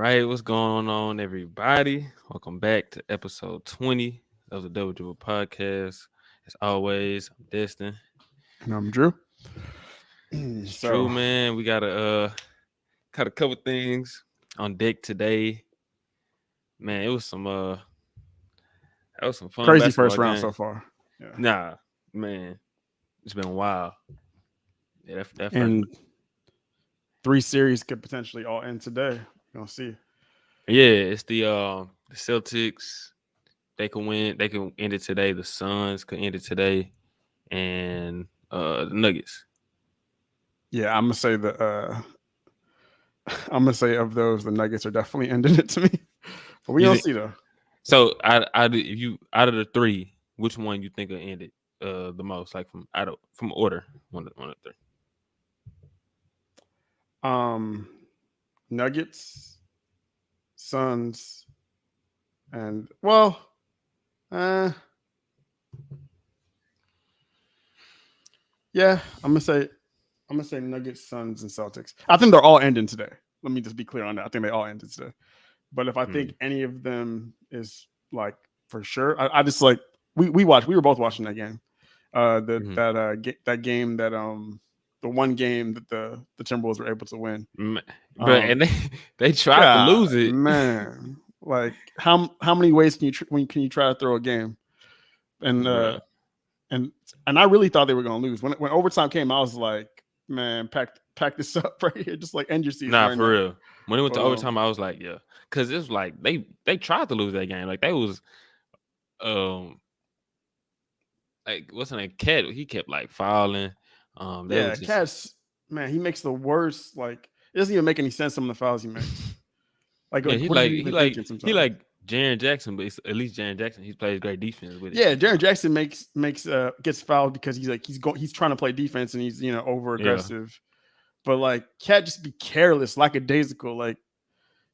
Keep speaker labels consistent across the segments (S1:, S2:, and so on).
S1: right, what's going on, everybody? Welcome back to episode 20 of the Double Dribble Podcast. As always, I'm Destin.
S2: And I'm Drew.
S1: It's true, man. We got a couple things on deck today. Man, that was some fun
S2: Crazy first
S1: basketball
S2: round
S1: game.
S2: so far. Yeah.
S1: Nah, man, it's been wild. Yeah, that first
S2: And 3 series could potentially all end today. We're gonna see.
S1: yeah, it's the Celtics. They can win. They can end it today. The Suns could end it today, and the Nuggets.
S2: Yeah, I'm gonna say of those, the Nuggets are definitely ending it to me. But we don't see though.
S1: So, if you out of the three, which one you think will end it the most? Like from order, one of three.
S2: Nuggets, Suns, and yeah, I'm gonna say Nuggets, Suns, and Celtics. I think they're all ending today. Let me just be clear on that. I think they all ended today. But if I think any of them is like for sure, I just like we were both watching that game. That game that the one game that the Timberwolves were able to win.
S1: But and they tried to lose it,
S2: man. Like how many ways can you try to throw a game? And I really thought they were gonna lose when overtime came. I was like, man, pack this up right here, just like end your season.
S1: Nah,
S2: right
S1: for
S2: now.
S1: real. When it went to overtime, I was like, yeah, because it's like they tried to lose that game. Like they was, like what's his name? Cat. He kept like fouling.
S2: Cat's man, he makes the worst. Like it doesn't even make any sense. Some of the fouls he makes. Like
S1: he like Jaren Jackson, but at least Jaren Jackson he plays great defense with it.
S2: Yeah, Jaren Jackson makes gets fouled because he's trying to play defense and he's over aggressive. Yeah. But like Cat just be careless, lackadaisical. Like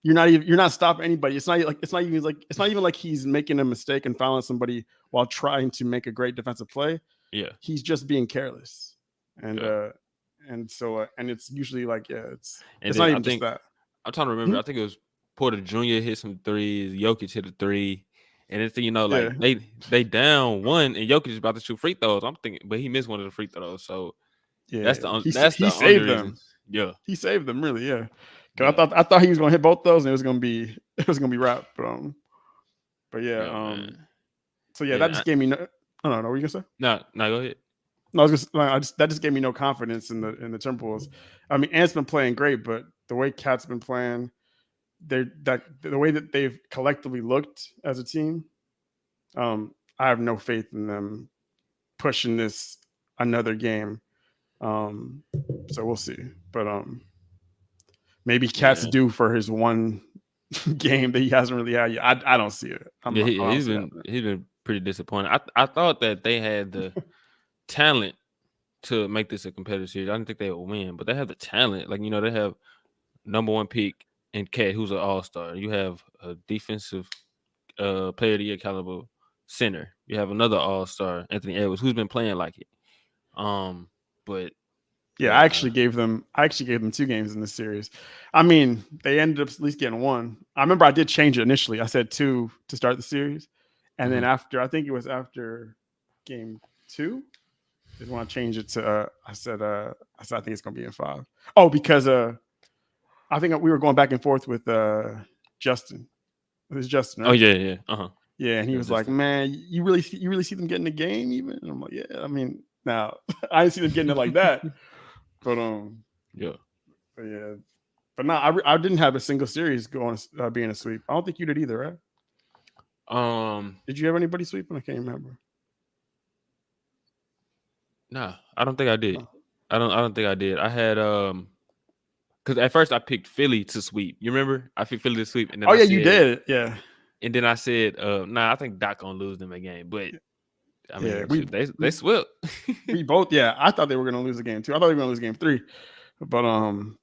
S2: you're not stopping anybody. It's not even like he's making a mistake and fouling somebody while trying to make a great defensive play.
S1: Yeah,
S2: he's just being careless, and it's usually like it's not even just that.
S1: I'm trying to remember. I think it was Porter Jr. hit some threes. Jokic hit a three, and it's they down one, and Jokic is about to shoot free throws. I'm thinking, but he missed one of the free throws. So
S2: yeah,
S1: he saved them. Yeah,
S2: he saved them really. Yeah. Cause I thought he was gonna hit both those and it was gonna be wrapped. But yeah, so yeah, that just gave me no. I don't know. What were you gonna say?
S1: No, go ahead.
S2: No, that just gave me no confidence in the Timberwolves. I mean, Ant's been playing great, but the way Cat's been playing, the way that they've collectively looked as a team, I have no faith in them pushing this another game. So we'll see, but maybe Cat's due for his one game that he hasn't really had yet. I don't see it.
S1: He's been pretty disappointed. I thought that they had the talent to make this a competitive series. I didn't think they would win, but they have the talent. Like they have number 1 pick in Cat, who's an all-star. You have a defensive player of the year caliber center. You have another all-star, Anthony Edwards, who's been playing like it. But
S2: yeah, I actually gave them 2 games in this series. I mean, they ended up at least getting 1. I remember I did change it initially. I said 2 to start the series, and then I think it was after game 2 is when I changed it to. I said I think it's gonna be in 5. Oh, because I think we were going back and forth with Justin. It was Justin, right?
S1: Oh yeah.
S2: Yeah, and he was like, "Man, you really see them getting the game even?" And I'm like, "Yeah, I mean, now I didn't see them getting it like that." But but no, I didn't have a single series going being a sweep. I don't think you did either, right? Did you have anybody sweeping? I can't remember.
S1: No, I don't think I did. I don't think I did. I had because at first I picked Philly to sweep. You remember? I picked Philly to sweep, and then
S2: you did, yeah.
S1: And then I said, I think Doc gonna lose them a game, but. I mean, they swept.
S2: We both, yeah. I thought they were going to lose the game too. I thought they were going to lose game 3, but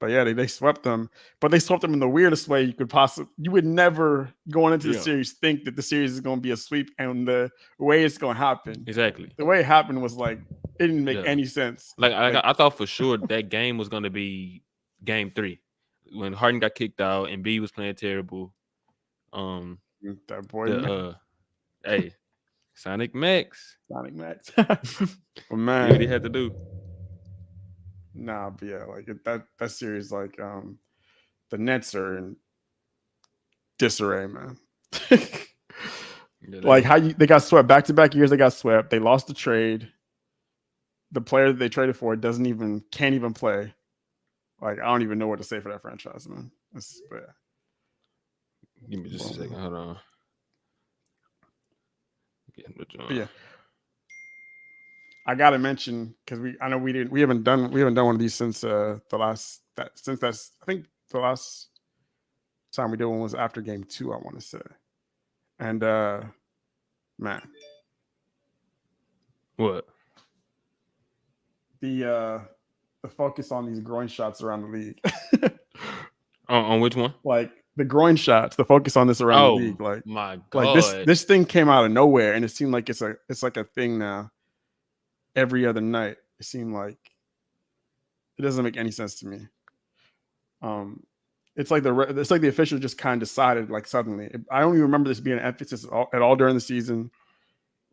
S2: yeah, they swept them. But they swept them in the weirdest way you could possibly. You would never going into the series think that the series is going to be a sweep, and the way it's going to happen.
S1: Exactly.
S2: The way it happened was like it didn't make any sense.
S1: Like I thought for sure that game was going to be game 3. when Harden got kicked out and B was playing terrible.
S2: That boy,
S1: Hey, Sonic Max.
S2: Sonic Max.
S1: Did
S2: Man,
S1: what he had to do.
S2: nah, but yeah, like that series, like the Nets are in disarray, man.
S1: Yeah,
S2: Like they got swept back-to-back years. They got swept. They lost the trade. The player that they traded for can't even play. Like I don't even know what to say for that franchise, man.
S1: give me just a second. Hold on.
S2: But yeah, I gotta mention because I know we haven't done one of these since I think the last time we did one was after game 2, I want to say. And man,
S1: what?
S2: The focus on these groin shots around the league.
S1: On which one?
S2: Like the groin shots, the focus on this around the league. Like
S1: my God.
S2: Like this thing came out of nowhere, and it seemed like it's like a thing now. Every other night, it seemed like it doesn't make any sense to me. It's like the official just kind of decided like suddenly. I don't even remember this being an emphasis at all during the season,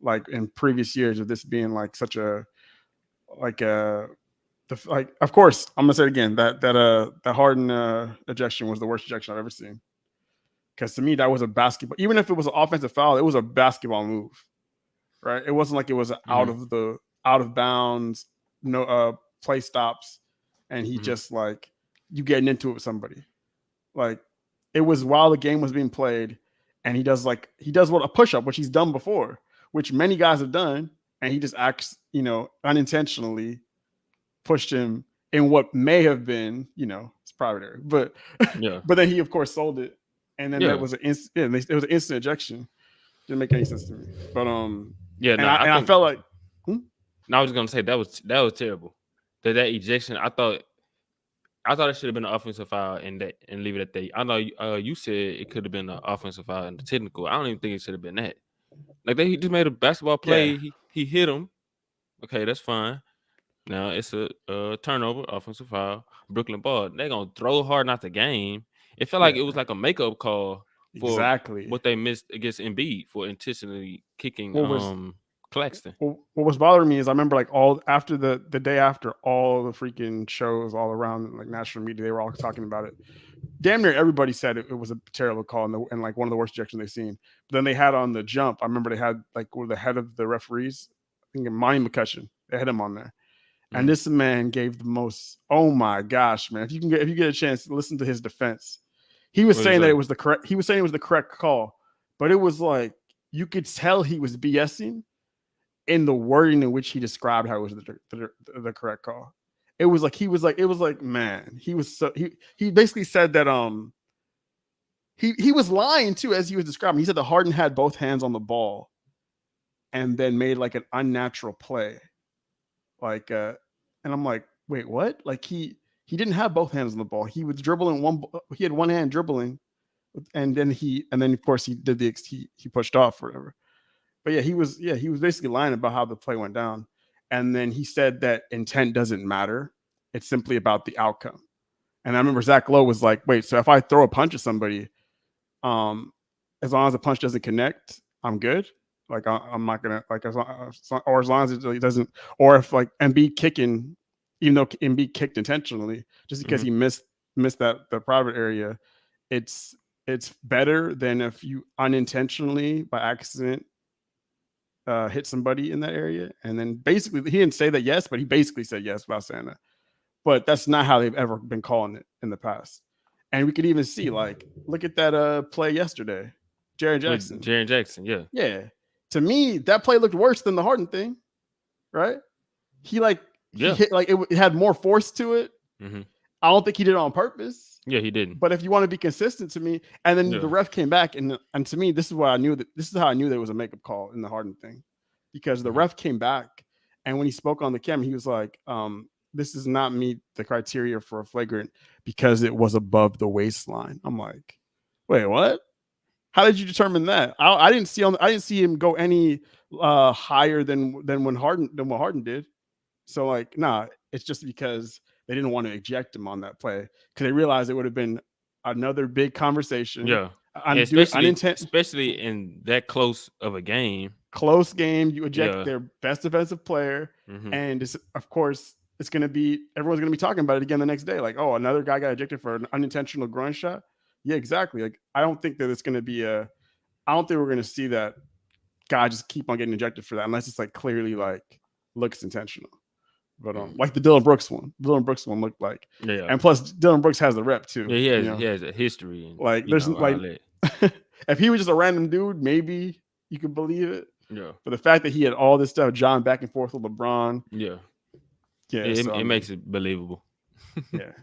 S2: like in previous years of this being like such a of course I'm gonna say it again that Harden ejection was the worst ejection I've ever seen. Because to me that was a basketball. Even if it was an offensive foul, it was a basketball move, right? It wasn't like it was out of bounds, no play stops, and he just like you getting into it with somebody. Like it was while the game was being played, and he does what a push up, which he's done before, which many guys have done, and he just acts, unintentionally pushed him in what may have been, it's private area, but
S1: yeah,
S2: but then he of course sold it, and then that was it was an instant ejection. Didn't make any sense to me, but I felt like.
S1: No, I was gonna say that was terrible. That ejection, I thought it should have been an offensive foul and leave it at that. I know you said it could have been an offensive foul and the technical. I don't even think it should have been that. Like he just made a basketball play. Yeah. He hit him. Okay, that's fine. Now it's a turnover, offensive foul. Brooklyn ball. They're gonna throw Harden out the game. It felt like it was like a makeup call for what they missed against Embiid for intentionally kicking Claxton.
S2: What was bothering me is I remember like all after the day after all the freaking shows all around like national media, they were all talking about it. Damn near everybody said it was a terrible call and like one of the worst ejections they've seen. But then they had on the jump. I remember they had like the head of the referees, I think Monty McCutcheon. They had him on there. And this man gave the most. Oh my gosh, man! If you get a chance to listen to his defense, he was saying that it was the correct. He was saying it was the correct call, but it was like you could tell he was BSing in the wording in which he described how it was the correct call. It was like man, he basically said that he was lying too as he was describing. He said the Harden had both hands on the ball, and then made like an unnatural play. Like, and I'm like, wait, what? Like he didn't have both hands on the ball. He was dribbling he had one hand dribbling, and then of course he did he pushed off or whatever. But yeah, he was basically lying about how the play went down. And then he said that intent doesn't matter. It's simply about the outcome. And I remember Zach Lowe was like, wait, so if I throw a punch at somebody, as long as the punch doesn't connect, I'm good. Like I'm not gonna like as long as it doesn't, or if like Embiid kicking, even though Embiid kicked intentionally, just because he missed the private area, it's better than if you unintentionally by accident hit somebody in that area. And then basically he didn't say that yes, but he basically said yes without saying that. But that's not how they've ever been calling it in the past. And we could even see like look at that play yesterday, Jaren Jackson. Yeah. To me, that play looked worse than the Harden thing, right? He hit, like it had more force to it. Mm-hmm. I don't think he did it on purpose.
S1: Yeah, he didn't.
S2: But if you want to be consistent to me, and then the ref came back, and to me, this is how I knew that it was a makeup call in the Harden thing, because the ref came back, and when he spoke on the camera, he was like, "This does not meet the criteria for a flagrant because it was above the waistline." I'm like, "Wait, what? How did you determine that?" I didn't see him go any higher than what Harden did. So like, nah, it's just because they didn't want to eject him on that play because they realized it would have been another big conversation.
S1: Yeah. And
S2: Unintentional.
S1: especially in that close of a game.
S2: Close game, you eject
S1: Yeah.
S2: their best defensive player,
S1: Mhm.
S2: and of course it's going to be everyone's going to be talking about it again the next day. Like, oh, another guy got ejected for an unintentional groin shot. Yeah, exactly. Like, I don't think that it's going to be I don't think we're going to see that guy just keep on getting ejected for that unless it's like clearly like looks intentional. But like the Dylan Brooks one looked like,
S1: Yeah.
S2: and plus Dylan Brooks has the rep too.
S1: Yeah, he has a history, and
S2: like
S1: you
S2: there's
S1: know,
S2: like
S1: all that.
S2: if he was just a random dude, maybe you could believe it.
S1: Yeah.
S2: But the fact that he had all this stuff, John back and forth with LeBron,
S1: Yeah.
S2: so,
S1: it makes it believable.
S2: Yeah.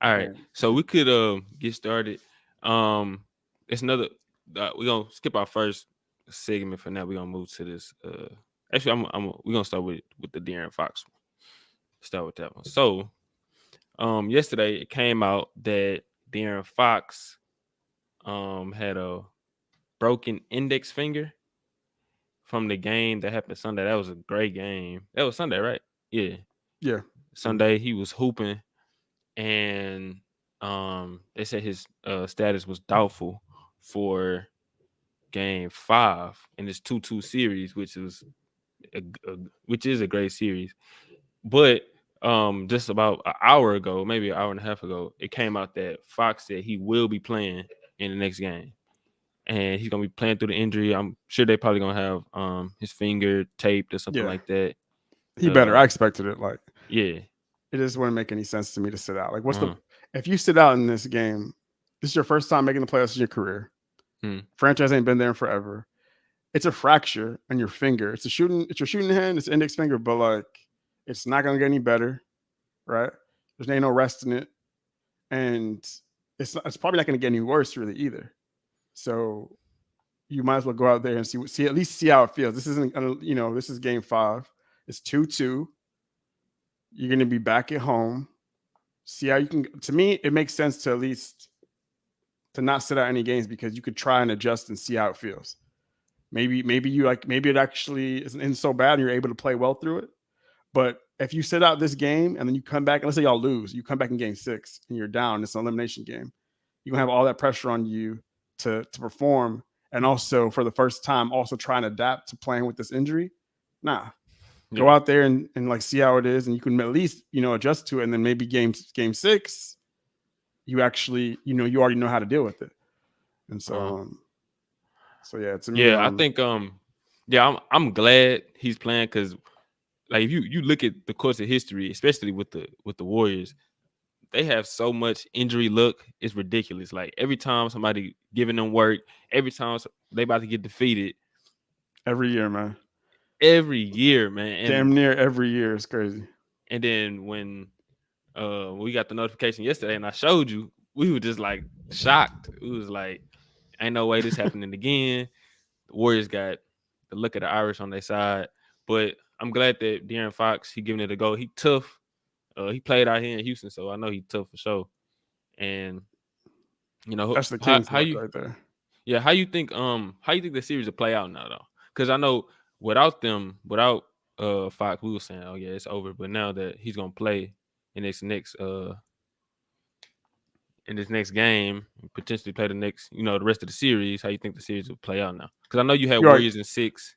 S1: All right. So we could get started. It's another we're gonna skip our first segment for now. We're gonna move to this. Actually, we're gonna start with the De'Aaron Fox one. Start with that one. So yesterday it came out that De'Aaron Fox had a broken index finger from the game that happened Sunday. That was a great game. That was Sunday, right? Yeah.
S2: Yeah.
S1: Sunday he was hooping, and they said his status was doubtful for game 5 in this 2-2 series, which is a great series. But just about an hour ago, maybe an hour and a half ago, it came out that Fox said he will be playing in the next game. And he's gonna be playing through the injury. I'm sure they probably gonna have his finger taped or something like that.
S2: He better. I expected it. Like,
S1: yeah,
S2: it just wouldn't make any sense to me to sit out. Like, if you sit out in this game, this is your first time making the playoffs in your career. Franchise ain't been there in forever. It's a fracture on your finger. It's your shooting hand. It's index finger, but like, it's not gonna get any better, right? There's ain't no rest in it, and it's probably not gonna get any worse really either. So you might as well go out there and see at least see how it feels. This isn't, this is game 5. It's 2-2. You're going to be back at home. See how you can. To me, it makes sense to at least to not sit out any games because you could try and adjust and see how it feels. Maybe it actually isn't so bad and you're able to play well through it. But if you sit out this game and then you come back, and let's say y'all lose, you come back in game 6 and you're down. It's an elimination game. You're gonna have all that pressure on you to perform, and also for the first time, also try and adapt to playing with this injury. Nah. Go out there and like see how it is, and you can at least adjust to it, and then maybe game 6, you actually you already know how to deal with it, and so yeah, to me,
S1: I think I'm glad he's playing because like if you look at the course of history, especially with the Warriors, they have so much injury luck, it's ridiculous. Like every time somebody giving them work, every time they about to get defeated,
S2: every year, man.
S1: Every year, man. And
S2: damn near every year. It's crazy.
S1: And then when we got the notification yesterday and I showed you, we were just like shocked. It was like, ain't no way this happening again. The Warriors got the look of the Irish on their side. But I'm glad that De'Aaron Fox, he giving it a go. He tough. He played out here in Houston, so I know he tough for sure. And
S2: that's the Kings right there.
S1: Yeah, how you think the series will play out now though? Because I know without Fox, we were saying, oh yeah, it's over. But now that he's gonna play in this next game, potentially play the next, the rest of the series, how you think the series will play out now? Because I know you had Warriors in 6.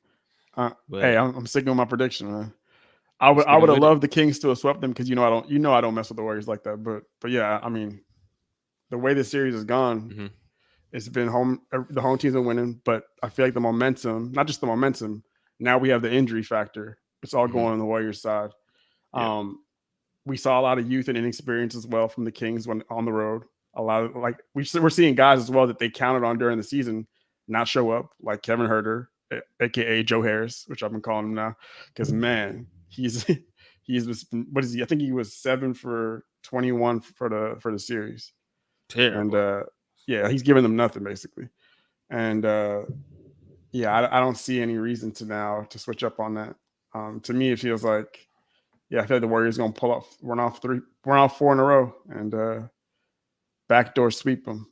S2: Hey, I'm sticking with my prediction, man. I would have loved the Kings to have swept them because I don't mess with the Warriors like that. But yeah, I mean, the way the series has gone, it's been the home teams are winning, but I feel like the momentum, not just the momentum, now we have the injury factor. It's all going on the Warriors side. Yeah. We saw a lot of youth and inexperience as well from the Kings when on the road. A lot of we're seeing guys as well that they counted on during the season not show up, like Kevin Huerter, aka Joe Harris, which I've been calling him now, because man, he's what is he? I think he was 7 for 21 for the series.
S1: Terrible.
S2: And yeah, he's giving them nothing basically. And yeah, I don't see any reason to switch up on that. To me, it feels like, yeah, I feel like the Warriors gonna run off 4 in a row and backdoor sweep them.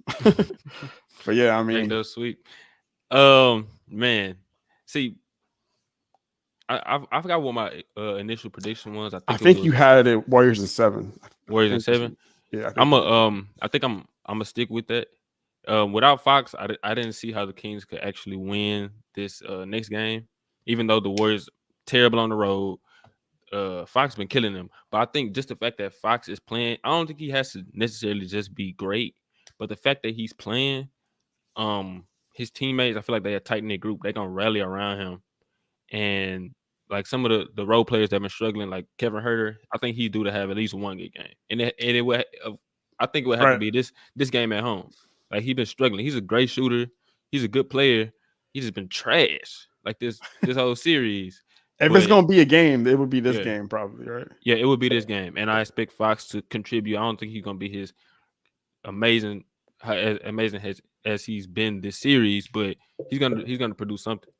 S2: But yeah, I mean,
S1: backdoor sweep. Man, see, I forgot what my initial prediction was. I
S2: I
S1: think it
S2: think you
S1: was
S2: had it Warriors in 7.
S1: Warriors in
S2: think
S1: 7.
S2: yeah, I think
S1: I'm a
S2: you did.
S1: I think I'm gonna stick with that. Without Fox, I didn't see how the Kings could actually win this next game, even though the Warriors terrible on the road. Fox been killing them, but I think just the fact that Fox is playing, I don't think he has to necessarily just be great, but the fact that he's playing, his teammates, I feel like they're a tight knit group. They're gonna rally around him, and like some of the role players that have been struggling, like Kevin Herter, I think he's due to have at least one good game, and it would, I think it would have to
S2: Right.
S1: be this game at home. Like he's been struggling. He's a great shooter. He's a good player. He's just been trash like this whole series.
S2: If it's
S1: But
S2: gonna be a game, it would be this
S1: yeah,
S2: game probably, right?
S1: yeah, it would be this game, and I expect Fox to contribute. I don't think he's gonna be his amazing, as amazing as he's been this series, but he's gonna produce something.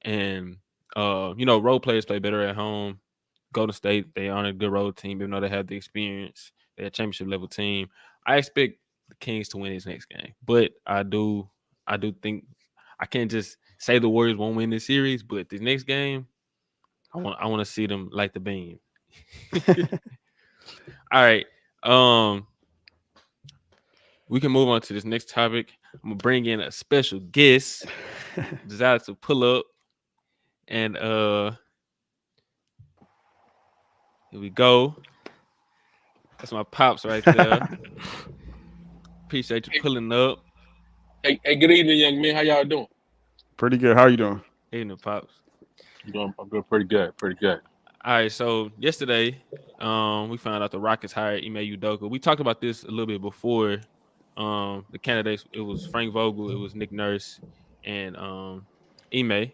S1: And role players play better at home. Golden State, they aren't a good road team, even though they have the experience. They're a championship level team. I expect the Kings to win this next game, but I do think I can't just say the Warriors won't win this series. But this next game, I want to see them light the beam. All right, we can move on to this next topic. I'm gonna bring in a special guest, decided to pull up, and here we go. That's my pops right there. Appreciate you pulling up.
S3: Hey, good evening, young man. How y'all doing?
S2: Pretty good. How are you doing?
S1: Hey, the pops.
S3: I'm doing pretty good. Pretty good.
S1: All right, so yesterday, we found out the Rockets hired Ime Udoka. We talked about this a little bit before. The candidates, it was Frank Vogel, it was Nick Nurse, and Ime.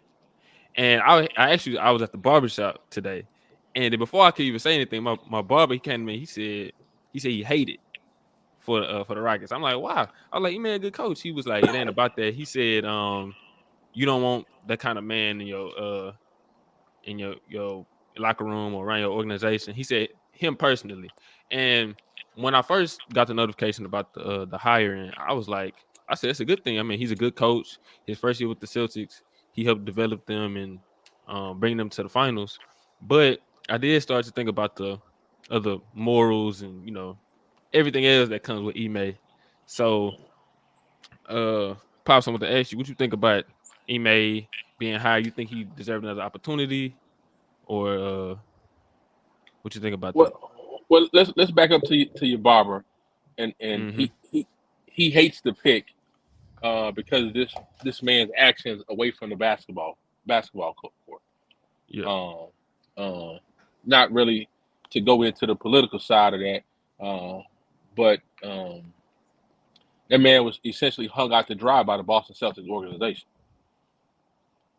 S1: And I was at the barbershop today, and then before I could even say anything, my barber, he came to me. He said he hated for the Rockets. I'm like, wow. I was like, Ime a good coach. He was like, it ain't about that. He said, you don't want that kind of man in your locker room or around your organization. He said him personally. And when I first got the notification about the hiring, I said it's a good thing. I mean, he's a good coach. His first year with the Celtics, he helped develop them and bring them to the finals. But I did start to think about the other morals and everything else that comes with Ime. So, Pops, I want to ask you, what you think about Ime being hired? You think he deserved another opportunity, or what you think about that?
S3: Well, let's back up to your barber, and
S1: Mm-hmm.
S3: he hates the pick because of this man's actions away from the basketball court.
S1: Yeah.
S3: Not really to go into the political side of that, but that man was essentially hung out to dry by the Boston Celtics organization.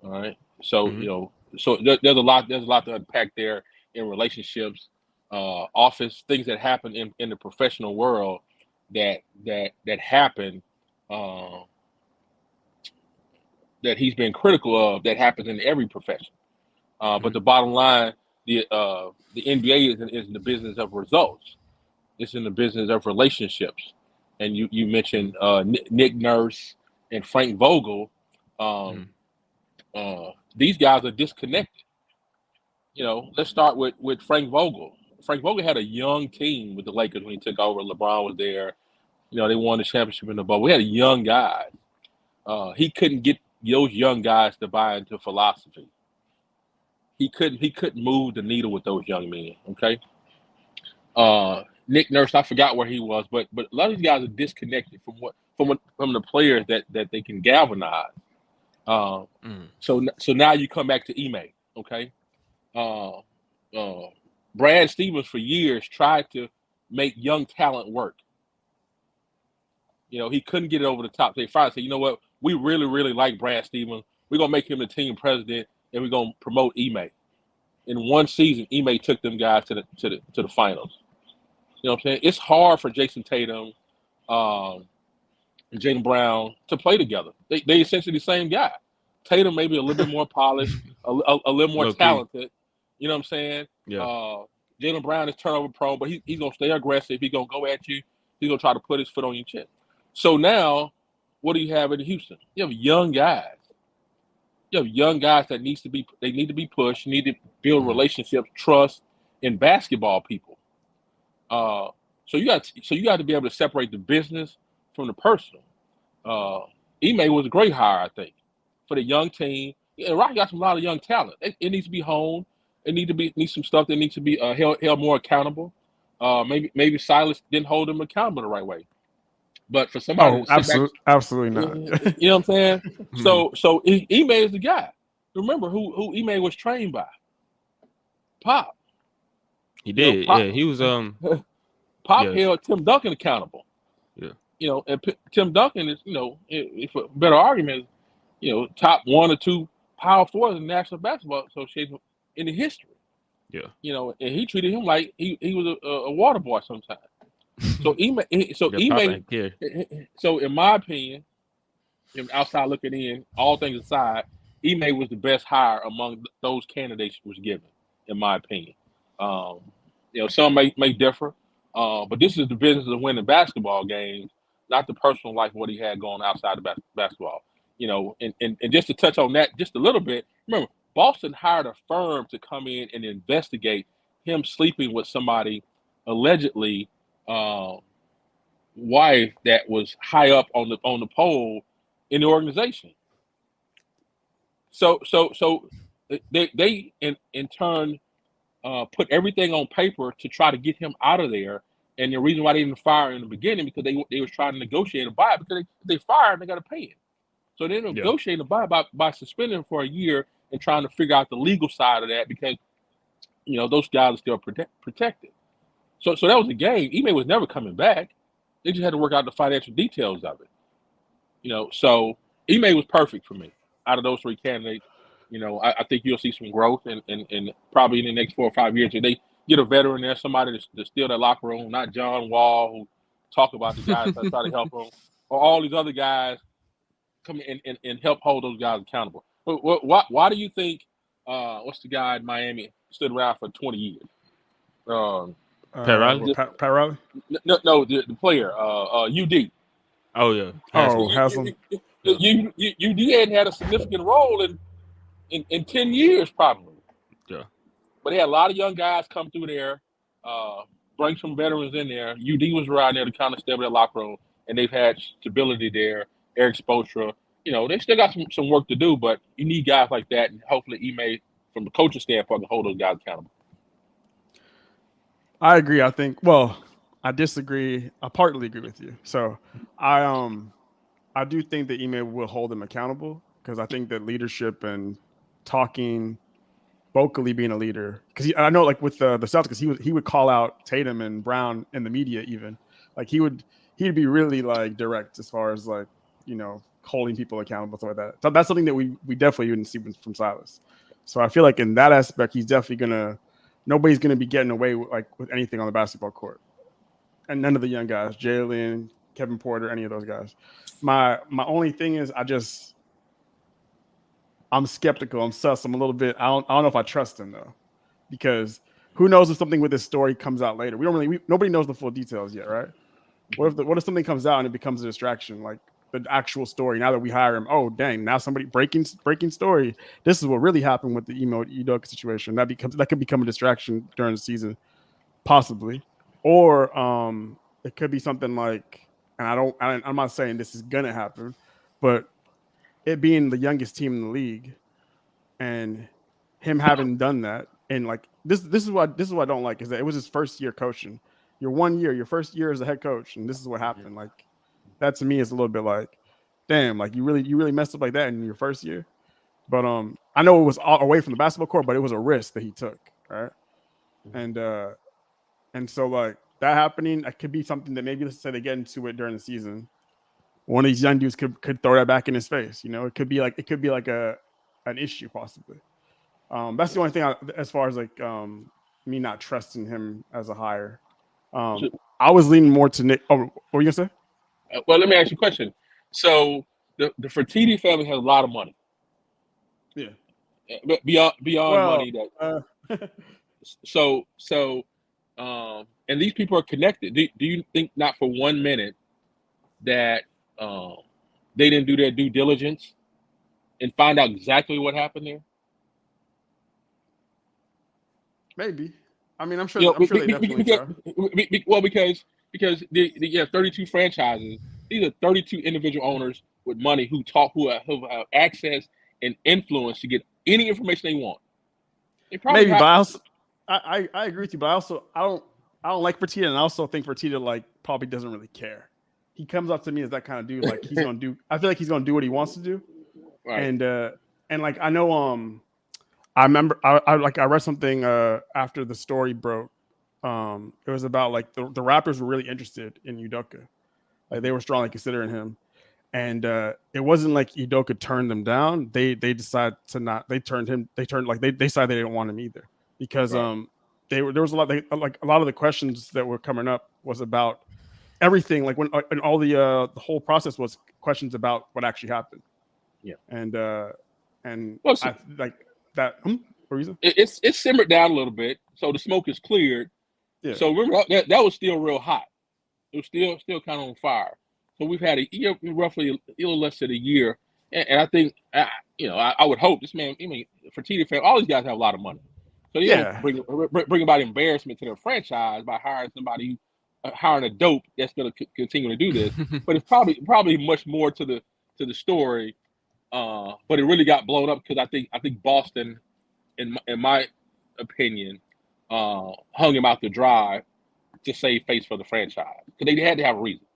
S3: All right, so
S1: Mm-hmm.
S3: there's a lot to unpack there in relationships, office things that happen in the professional world that happen, uh, that he's been critical of, that happens in every profession. But the bottom line, the NBA is in the business of results. It's in the business of relationships. And you mentioned Nick Nurse and Frank Vogel. Um, these guys are disconnected. Let's start with Frank Vogel. Frank Vogel had a young team with the Lakers when he took over. LeBron was there. They won the championship in the bubble. We had a young guy. He couldn't get those young guys to buy into philosophy. He couldn't move the needle with those young men. Okay. Nick Nurse, I forgot where he was, but a lot of these guys are disconnected from the players that they can galvanize. So now you come back to Ime. Okay. Brad Stevens for years tried to make young talent work. He couldn't get it over the top. They finally said, you know what? We really, really like Brad Stevens. We're going to make him the team president, and we're going to promote Ime. In one season, Ime took them guys to the finals. You know what I'm saying? It's hard for Jason Tatum and Jaylen Brown to play together. They essentially the same guy. Tatum maybe a little bit more polished, a little more
S1: Low key.
S3: talented. You know what I'm saying?
S1: Yeah.
S3: Jaylen Brown is turnover prone, but he's going to stay aggressive. He's going to go at you. He's going to try to put his foot on your chin. So now, what do you have in Houston? You have young guys you have young guys that need to be pushed. You need to build
S1: Mhm.
S3: relationships, trust in basketball people. So you got to be able to separate the business from the personal. Ime was a great hire, I think, for the young team. Yeah, Rocky got a lot of young talent. It needs to be honed. It needs some stuff that needs to be held more accountable. Maybe Silas didn't hold him accountable the right way. But for somebody
S2: Oh,
S3: to sit back,
S2: absolutely not.
S3: you know what I'm saying?
S1: Mhm.
S3: So Ime is the guy. Remember who Ime was trained by? Pop.
S1: He
S3: You know,
S1: did.
S3: Pop
S1: Yeah, he was
S3: Pop
S1: yeah,
S3: held Tim Duncan accountable.
S1: yeah.
S3: And Tim Duncan is, if a better argument is, top 1 or 2 power forwards in the National Basketball Association in the history.
S1: Yeah.
S3: And he treated him like he was a water boy sometimes. So
S1: Papa ain't care.
S3: So in my opinion, outside looking in, all things aside, Ime was the best hire among those candidates was given, in my opinion. Um, some may differ, but this is the business of winning basketball games, not the personal life of what he had going outside of basketball. And just to touch on that just a little bit, remember, Boston hired a firm to come in and investigate him sleeping with somebody allegedly wife that was high up on the pole in the organization. So they in turn put everything on paper to try to get him out of there. And the reason why they didn't fire him in the beginning because they was trying to negotiate a buy because they fire him, they got to pay him. So they
S1: Yeah.
S3: negotiated a buy by suspending him for a year and trying to figure out the legal side of that because those guys are still protected. So that was the game. Ime was never coming back. They just had to work out the financial details of it. So Ime was perfect for me out of those 3 candidates. I think you'll see some growth and probably in the next 4 or 5 years if they get a veteran there, somebody to steal that locker room, not John Wall who talk about the guys that try to help them, or all these other guys come in and help hold those guys accountable. Why do you think what's the guy in Miami stood around for 20 years?
S1: Pat Riley?
S2: Pat Riley?
S3: No, the player, UD.
S1: Oh yeah.
S2: Oh,
S1: Haslem.
S2: Haslam.
S1: Yeah.
S3: UD hadn't had a significant role in 10 years probably.
S1: Yeah.
S3: But they had a lot of young guys come through there, bring some veterans in there. UD was around there to kind of step in that locker room, and they've had stability there. Eric Spoelstra, they still got some work to do, but you need guys like that, and hopefully Ime, from the coaching standpoint, can hold those guys accountable.
S2: I agree. I think. Well, I disagree. I partly agree with you. So I do think that Ime will hold them accountable because I think that leadership and talking vocally being a leader, because I know like with the Celtics, he would call out Tatum and Brown in the media, even like he'd be really like direct as far as like holding people accountable, stuff like that. So that's something that we definitely wouldn't see from Silas. So I feel like in that aspect, he's definitely nobody's gonna be getting away with anything on the basketball court, and none of the young guys, Jalen, Kevin Porter, any of those guys. My only thing is I'm skeptical. I'm sus. I'm a little bit. I don't know if I trust him though, because who knows if something with this story comes out later. Nobody knows the full details yet, right? What if something comes out and it becomes a distraction, like the actual story? Now that we hire him, oh dang! Now somebody breaking story. This is what really happened with the Udoka situation. That could become a distraction during the season, possibly, or it could be something like. And I'm not saying this is gonna happen, but it being the youngest team in the league and him having done that, and like this is what I don't like, is that it was his first year coaching. Your first year as a head coach, and this is what happened. Like that to me is a little bit like, damn, like you really messed up like that in your first year. But I know it was away from the basketball court, but it was a risk that he took, right? And so like that happening, it could be something that maybe, let's say they get into it during the season, one of these young dudes could throw that back in his face. It could be like an issue possibly. That's the only thing as far as like me not trusting him as a hire. I was leaning more to Nick. Oh, what were you gonna say?
S3: Well, let me ask you a question. So the Fertitti family has a lot of money.
S2: Yeah.
S3: But beyond money
S2: that.
S3: So and these people are connected. Do you think not for 1 minute that they didn't do their due diligence and find out exactly what happened there?
S2: Maybe. I mean, I'm
S3: You
S2: sure.
S3: know,
S2: I'm sure they definitely try.
S3: because you have 32 franchises. These are 32 individual owners with money who have access and influence to get any information they want. They probably
S2: Maybe,
S3: have.
S2: but I agree with you. But I don't like Fertitta, and I also think Fertitta like probably doesn't really care. He comes up to me as that kind of dude. Like he's gonna do. I feel like he's gonna do what he wants to do.
S3: Right.
S2: And like I know I remember I read something after the story broke. It was about like the Raptors were really interested in Udoka. Like they were strongly considering him. And it wasn't like Udoka turned them down. They decided to not. They decided they didn't want him either because
S3: Right.
S2: there was a lot like a lot of the questions that were coming up was about everything. Like when and all the whole process was questions about what actually happened.
S3: Yeah.
S2: And
S3: Well,
S2: I like that. What reason?
S3: it's simmered down a little bit, so the smoke is cleared.
S2: Yeah.
S3: So remember that was still real hot. It was still kind of on fire. So we've had a year, roughly a little less than a year, and I think I would hope this man. I mean, Fertitta fan, all these guys have a lot of money, so they
S2: Yeah.
S3: don't bring about embarrassment to their franchise by hiring somebody, hiring a dope that's going to continue to do this. But it's probably much more to the story. But it really got blown up because I think Boston, in my opinion, hung him out to dry to save face for the franchise because they had to have a reason.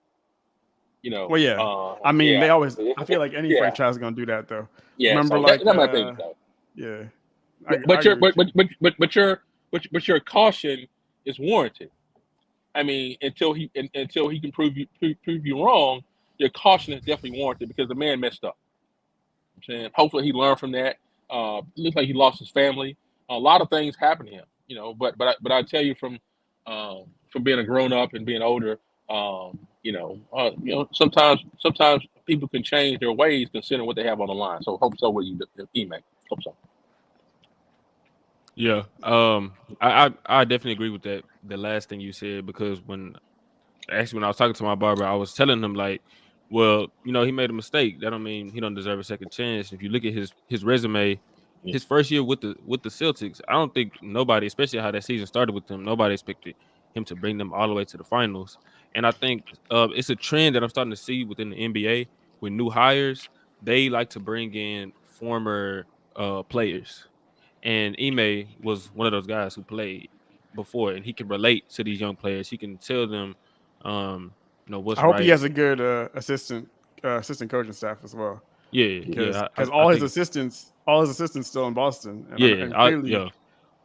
S2: Well, yeah. I mean, they always. I feel like any
S3: Yeah.
S2: franchise is gonna do that, though.
S3: Yeah,
S2: Remember,
S3: so
S2: like,
S3: that's my thing, though.
S2: yeah.
S3: But your caution is warranted. I mean, until he can prove you wrong, your caution is definitely warranted because the man messed up. I'm saying, hopefully he learned from that. Looks like he lost his family. A lot of things happened to him, But I tell you from being a grown up and being older, sometimes people can change their ways considering what they have on the line. So hope so with you, email. Hope so.
S1: Yeah. I definitely agree with that. The last thing you said, because when I was talking to my barber, I was telling him like, well, he made a mistake. That don't mean he don't deserve a second chance. If you look at his resume, his first year with the Celtics, I don't think nobody, especially how that season started with him, nobody expected him to bring them all the way to the finals. And I think it's a trend that I'm starting to see within the NBA with new hires. They like to bring in former players. And Ime was one of those guys who played before, and he can relate to these young players. He can tell them, what's
S2: I hope he
S1: right.
S2: has a good assistant coaching staff as well.
S1: Yeah,
S2: because
S1: I
S2: all his
S1: think,
S2: assistants still in Boston, and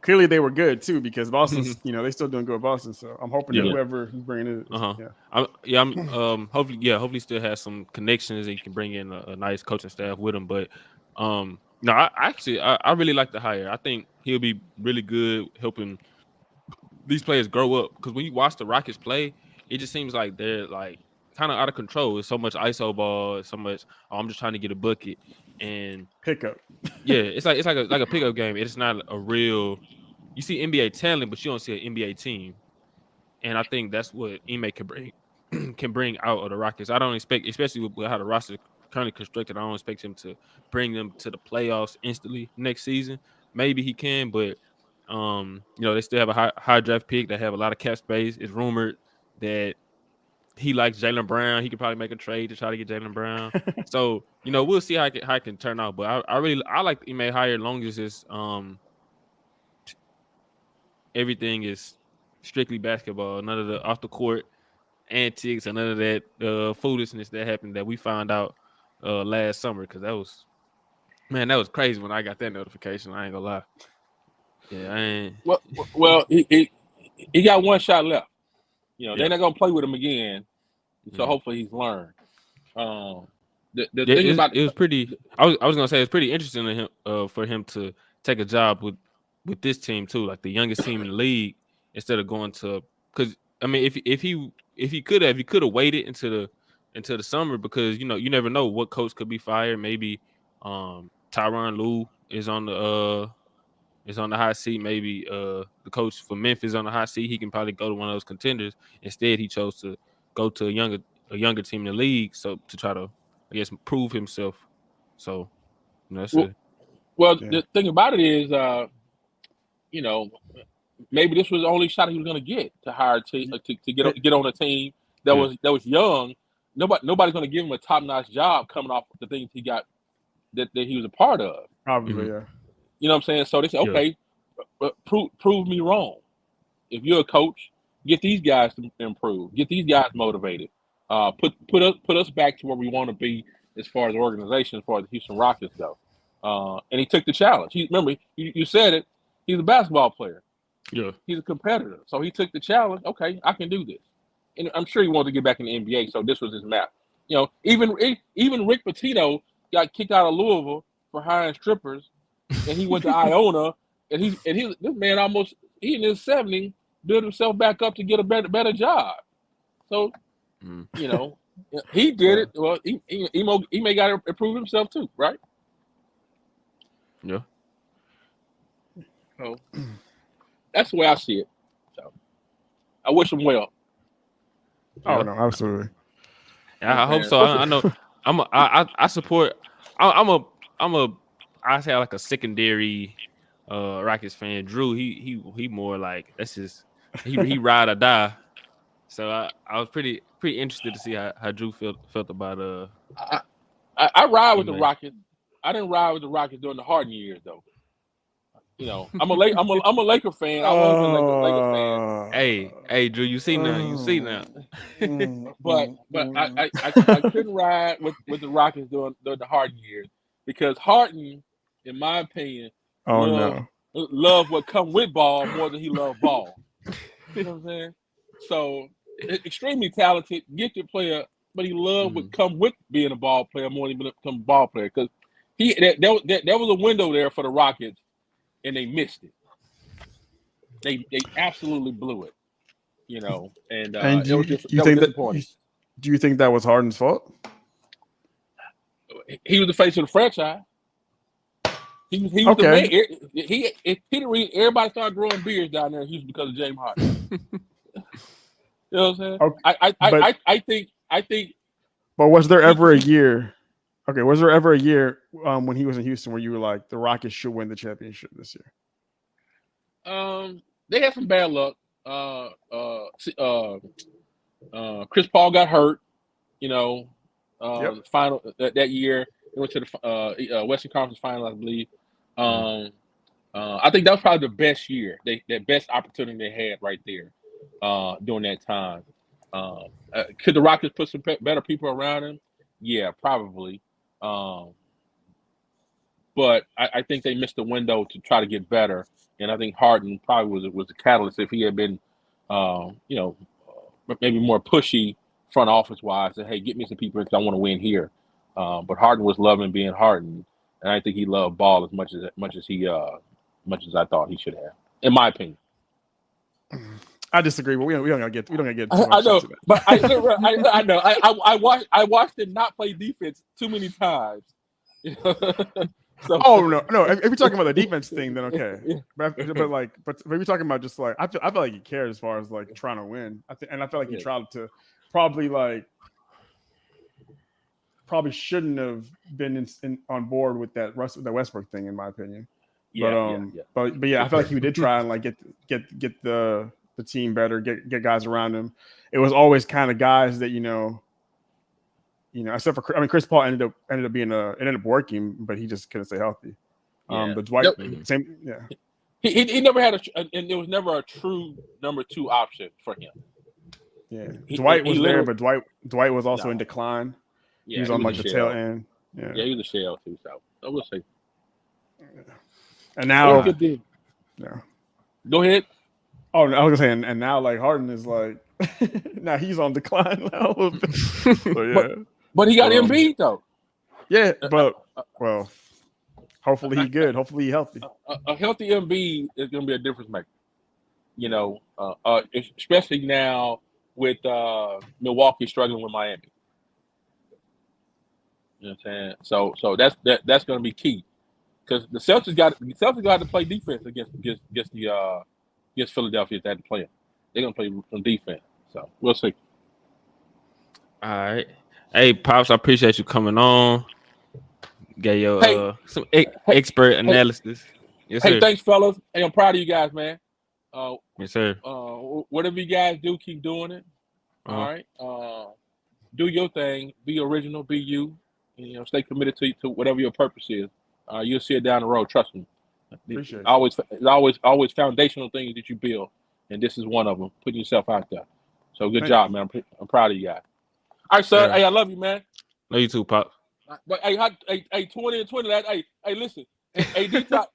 S2: clearly they were good too because Boston's they still doing good with Boston. So I'm hoping that whoever he's bringing in,
S1: I'm hopefully still has some connections and he can bring in a nice coaching staff with him. But no, I really like the hire. I think he'll be really good helping these players grow up, because when you watch the Rockets play, it just seems like they're like kind of out of control. It's so much ISO ball, so much. Oh, I'm just trying to get a bucket and
S2: pickup.
S1: Yeah, it's like a pickup game. It's not a real. You see NBA talent, but you don't see an NBA team. And I think that's what Ime can bring out of the Rockets. I don't expect, especially with how the roster currently constructed, I don't expect him to bring them to the playoffs instantly next season. Maybe he can, but they still have a high draft pick. They have a lot of cap space. It's rumored that he likes Jaylen Brown. He could probably make a trade to try to get Jaylen Brown. So we'll see how it can turn out. But I like Ime hire as long as it's everything is strictly basketball. None of the off the court antics and none of that foolishness that happened that we found out last summer. Because that was crazy when I got that notification. I ain't gonna lie. Yeah, I ain't.
S3: Well, he got one shot left. They're not gonna play with him again. So hopefully he's learned. The thing about
S1: it was pretty. I was gonna say it's pretty interesting to him, for him to take a job with this team too, like the youngest team in the league, instead of going to, because I mean if he could have waited until the summer, because you never know what coach could be fired. Maybe Tyronn Lue is on the hot seat. Maybe the coach for Memphis is on the hot seat. He can probably go to one of those contenders. Instead, he chose to go to a younger team in the league, so to try to, I guess, prove himself. So That's
S3: Well,
S1: it.
S3: well,
S2: Yeah.
S3: the thing about it is, you know, maybe this was the only shot he was going to get to hire to get on a team that was young. Nobody's going to give him a top notch job coming off the things he got that he was a part of.
S2: Probably, yeah.
S3: You know what I'm saying? So they said,
S1: Yeah.
S3: okay, prove me wrong. If you're a coach, get these guys to improve. Get these guys motivated. Put us back to where we want to be as far as the organization, as far as the Houston Rockets go. And he took the challenge. Remember, you said it. He's a basketball player.
S1: Yeah.
S3: He's a competitor. So he took the challenge. Okay, I can do this. And I'm sure he wanted to get back in the NBA. So this was his map. You know, even Rick Pitino got kicked out of Louisville for hiring strippers, and he went to Iona, and this man almost he in his 70s built himself back up to get a better job. So, you know, he did it. Well, he may got to improve himself too, right?
S1: Yeah.
S3: So that's the way I see it. So I wish him well.
S2: Oh no, absolutely.
S1: I hope so. I know. I support. I say like a secondary Rockets fan. Drew, he more like that's just he ride or die. So I was pretty interested to see how Drew felt about
S3: I ride with the Rockets. I didn't ride with the Rockets during the Harden years though. You know, I'm a Laker fan. I've always been a Laker
S1: fan. Hey, Drew, you see now.
S3: but I couldn't ride with the Rockets during the Harden years because Harden, in my opinion, loved what come with ball more than he loved ball. You know what I'm saying? So extremely talented, gifted player, but he loved what come with being a ball player more than become a ball player because there was a window there for the Rockets. And they missed it. They absolutely blew it, you know. And
S2: do you think
S3: disappointing.
S2: Do you think that was Harden's fault?
S3: He was the face of the franchise. He was the man. He the reason everybody started growing beards down there in Houston because of James Harden. You know what I'm saying? Okay. I think.
S2: But was there ever a year? Okay, was there ever a year when he was in Houston where you were like, the Rockets should win the championship this year?
S3: They had some bad luck. Chris Paul got hurt. You know, final that year they went to the Western Conference Final, I believe. I think that was probably the best year. That best opportunity they had right there during that time. Could the Rockets put some better people around him? Yeah, probably. But I think they missed the window to try to get better, and I think Harden probably was the catalyst if he had been, maybe more pushy front office wise. Say, hey, get me some people because I want to win here. But Harden was loving being Harden, and I think he loved ball as much as I thought he should have, in my opinion.
S2: I disagree, but we don't gotta get too much.
S3: I know, but I know. I watched him not play defense too many times. So,
S2: no. If you're talking about the defense thing, then okay. But if you're talking about just like I feel like he cared as far as like trying to win. I feel like he tried to probably shouldn't have been on board with that Westbrook thing, in my opinion. But I feel like he did try and like get the team better, get guys around him. It was always kind of guys that except for Chris Paul ended up being it ended up working, but he just couldn't stay healthy. But Dwight, same, yeah.
S3: He never had and there was never a true number 2 option for him.
S2: Yeah, Dwight was there, but Dwight was also in decline.
S3: Yeah,
S2: he was on like the tail end. Yeah,
S3: he was a shell too. So we'll see.
S2: And now,
S3: Go ahead.
S2: Oh, I was gonna say, and now like Harden is like, now he's on decline now. So, yeah.
S3: But he got Embiid though.
S2: Yeah, but hopefully he's good. Hopefully he's healthy.
S3: A healthy Embiid is going to be a difference maker. You know, especially now with Milwaukee struggling with Miami. You know what I'm saying? So that's going to be key because the Celtics got to play defense against Philadelphia if they had to play them. They're going to play some defense. So we'll see.
S1: All right. Hey, Pops, I appreciate you coming on. Got your
S3: Hey,
S1: some
S3: hey,
S1: expert
S3: hey,
S1: analysis. Yes,
S3: hey,
S1: sir.
S3: thanks, fellas. Hey, I'm proud of you guys, man.
S1: Yes, sir.
S3: Whatever you guys do, keep doing it. All
S1: Uh-huh.
S3: right. Do your thing. Be original. Be you. You know, stay committed to whatever your purpose is. You'll see it down the road. Trust me.
S2: Appreciate
S3: Always foundational things that you build, and this is one of them. Putting yourself out there. So good
S2: Thank
S3: job, man. I'm proud of you guys. All right, sir.
S1: Yeah.
S3: Hey, I love you, man.
S1: No, you too, Pop.
S3: But hey, 20 and 20. Hey, listen. AD tried.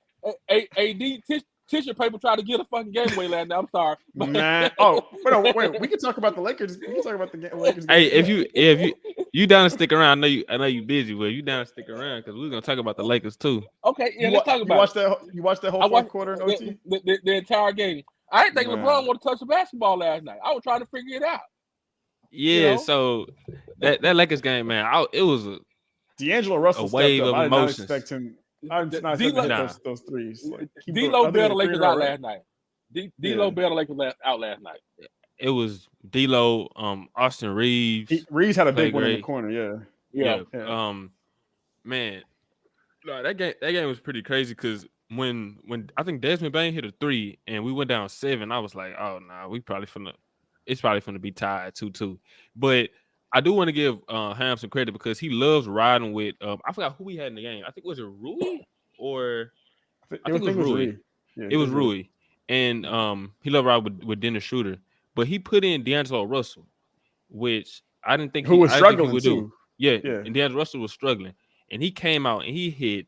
S3: AD tissue paper tried to get a fucking game away last night. I'm sorry.
S2: Man. Oh, wait. We can talk about the Lakers. We can talk about the Lakers.
S1: Hey,
S2: game.
S1: if you down to stick around, I know you busy, but you down to stick around because we're gonna talk about the Lakers too.
S3: Okay, yeah, let's talk about it.
S2: You watched that whole
S3: I
S2: fourth
S3: watched
S2: quarter in OT?
S3: the entire game. I didn't think
S2: Man.
S3: LeBron wanted to touch the basketball last night. I was trying to figure it out.
S1: Yeah,
S3: know?
S1: so that Lakers game, man, it was a
S2: D'Angelo Russell
S1: wave
S2: stepped up.
S1: of
S2: I did not
S1: emotions.
S2: expect him. I did not expect him to hit those threes. Like,
S3: D-Lo bailed the Lakers out
S2: right?
S3: last night. D-Lo bailed the Lakers out last night.
S1: It was D-Lo, Austin Reeves.
S2: Reeves had a big
S1: played
S2: one in the
S1: great.
S2: corner.
S1: Yeah.
S2: Yeah.
S1: Man, no, that game was pretty crazy because when I think Desmond Bain hit a 3 and we went down 7, I was like, oh nah, it's probably finna be tied 2-2. But I do want to give Ham some credit because he loves riding with I forgot who he had in the game. I think was it Rui or I think it was Rui.
S2: Yeah,
S1: it was Rui. And he loved riding with Dennis Schroeder. But he put in D'Angelo Russell, which I didn't think
S2: he was struggling
S1: would
S2: too.
S1: do. Yeah, and D'Angelo Russell was struggling. And he came out and he hit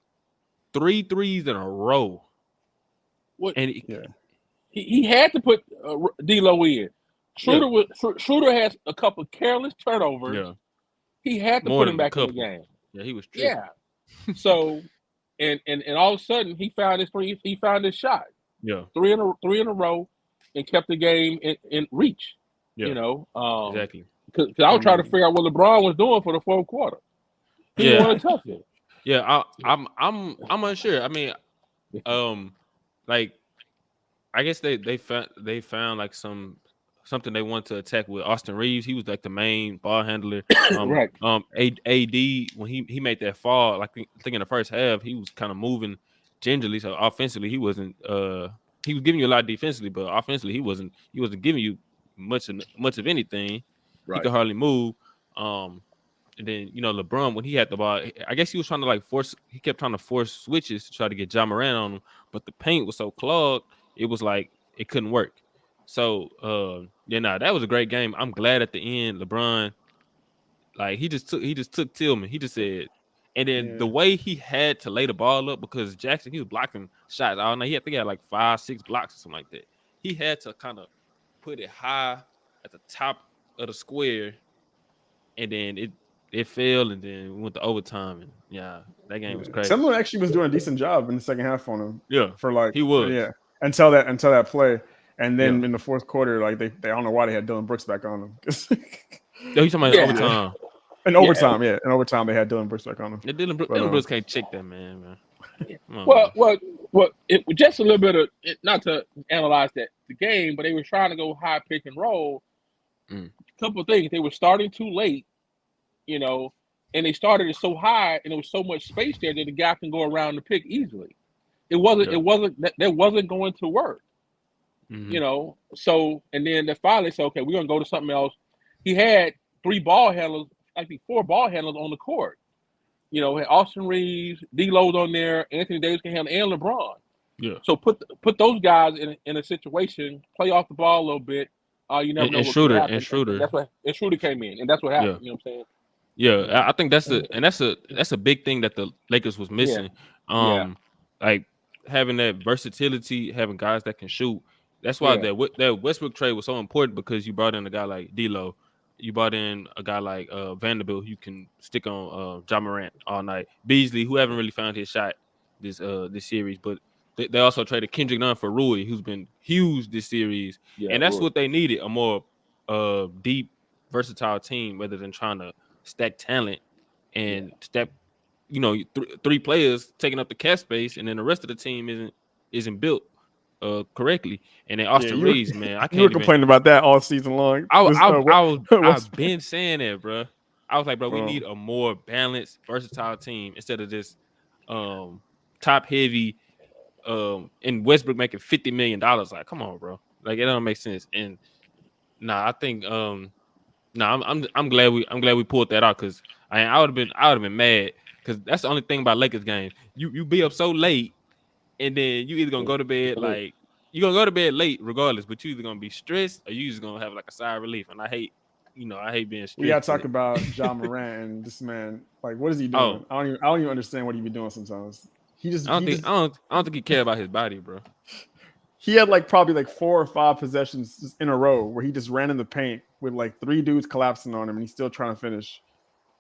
S1: 3 threes in a row.
S3: What?
S1: And
S3: he had to put D-Lo in. Schroeder has a couple of careless turnovers.
S1: Yeah.
S3: He had to put him back in the game.
S1: Yeah, he was tripping.
S3: Yeah. So, and all of a sudden he found his three. He found his shot.
S1: Yeah.
S3: Three in a row, and kept the game in reach.
S1: Yeah.
S3: You know.
S1: Exactly.
S3: Because I was trying to figure out what LeBron was doing for the fourth quarter. He didn't want to touch it.
S1: Yeah, I'm unsure. I mean, like I guess they found like something they want to attack with Austin Reeves. He was like the main ball handler.
S3: Right.
S1: AD when he made that fall, like I think in the first half, he was kind of moving gingerly. So offensively, he wasn't. He was giving you a lot defensively, but offensively, he wasn't giving you much of anything.
S3: Right.
S1: He could hardly move. And then LeBron, when he had the ball, I guess he was trying to he kept trying to force switches to try to get Ja Morant on him, but the paint was so clogged, it was like it couldn't work. So that was a great game. I'm glad at the end, LeBron, like he just took Tillman. He just said, and then the way he had to lay the ball up because Jackson, he was blocking shots all night. He had 5-6 blocks or something like that. He had to kind of put it high at the top of the square, and then it failed, and then we went to overtime, and that game was crazy.
S2: Someone actually was doing a decent job in the second half on him.
S1: Yeah,
S2: for
S1: he was.
S2: Yeah, until that play, and then in the fourth quarter, like they I don't know why they had Dylan Brooks back on him.
S1: You talking about overtime?
S2: In overtime, they had Dylan Brooks back on him.
S1: Yeah, Dylan Brooks can't check that man.
S3: Well, it was just a little bit of not to analyze the game, but they were trying to go high pick and roll. A couple of things. They were starting too late. And they started it so high, and there was so much space there that the guy can go around the pick easily. That wasn't going to work. So and then they finally said, okay, we're gonna go to something else. He had 4 ball handlers on the court. Had Austin Reeves, D-Lo's on there, Anthony Davis can handle, and LeBron.
S1: Yeah.
S3: So put those guys in a situation, play off the ball a little bit. You never know what could happen.
S1: And Schroeder.
S3: And Schroeder came in, and that's what happened.
S1: Yeah.
S3: You know what I'm saying?
S1: Yeah, I think that's a big thing that the Lakers was missing. Like having that versatility, having guys that can shoot. That's why that Westbrook trade was so important, because you brought in a guy like D'Lo, you brought in a guy like Vanderbilt who can stick on Ja Morant all night. Beasley, who haven't really found his shot this series, but they also traded Kendrick Nunn for Rui, who's been huge this series, and that's what they needed, a more deep, versatile team rather than trying to stack talent and stack, 3 players taking up the cap space, and then the rest of the team isn't built correctly. And then Austin Reeves, man, I can't.
S2: You were complaining about that all season long.
S1: I've been saying that, bro. I was like, bro, we need a more balanced, versatile team instead of just top heavy, and Westbrook making $50 million. Like, come on, bro. Like, it don't make sense. And I think I'm glad we pulled that out, because I would have been mad, because that's the only thing about Lakers games. You be up so late, and then you either gonna go to bed like you're gonna go to bed late regardless, but you either gonna be stressed or you just gonna have like a sigh of relief. And I hate being stressed.
S2: We gotta talk about John Morant and this man. Like, what is he doing? I don't even understand what he be doing sometimes. I
S1: don't think he care about his body, bro.
S2: He had like probably like 4 or 5 possessions in a row where he just ran in the paint with like 3 dudes collapsing on him, and he's still trying to finish.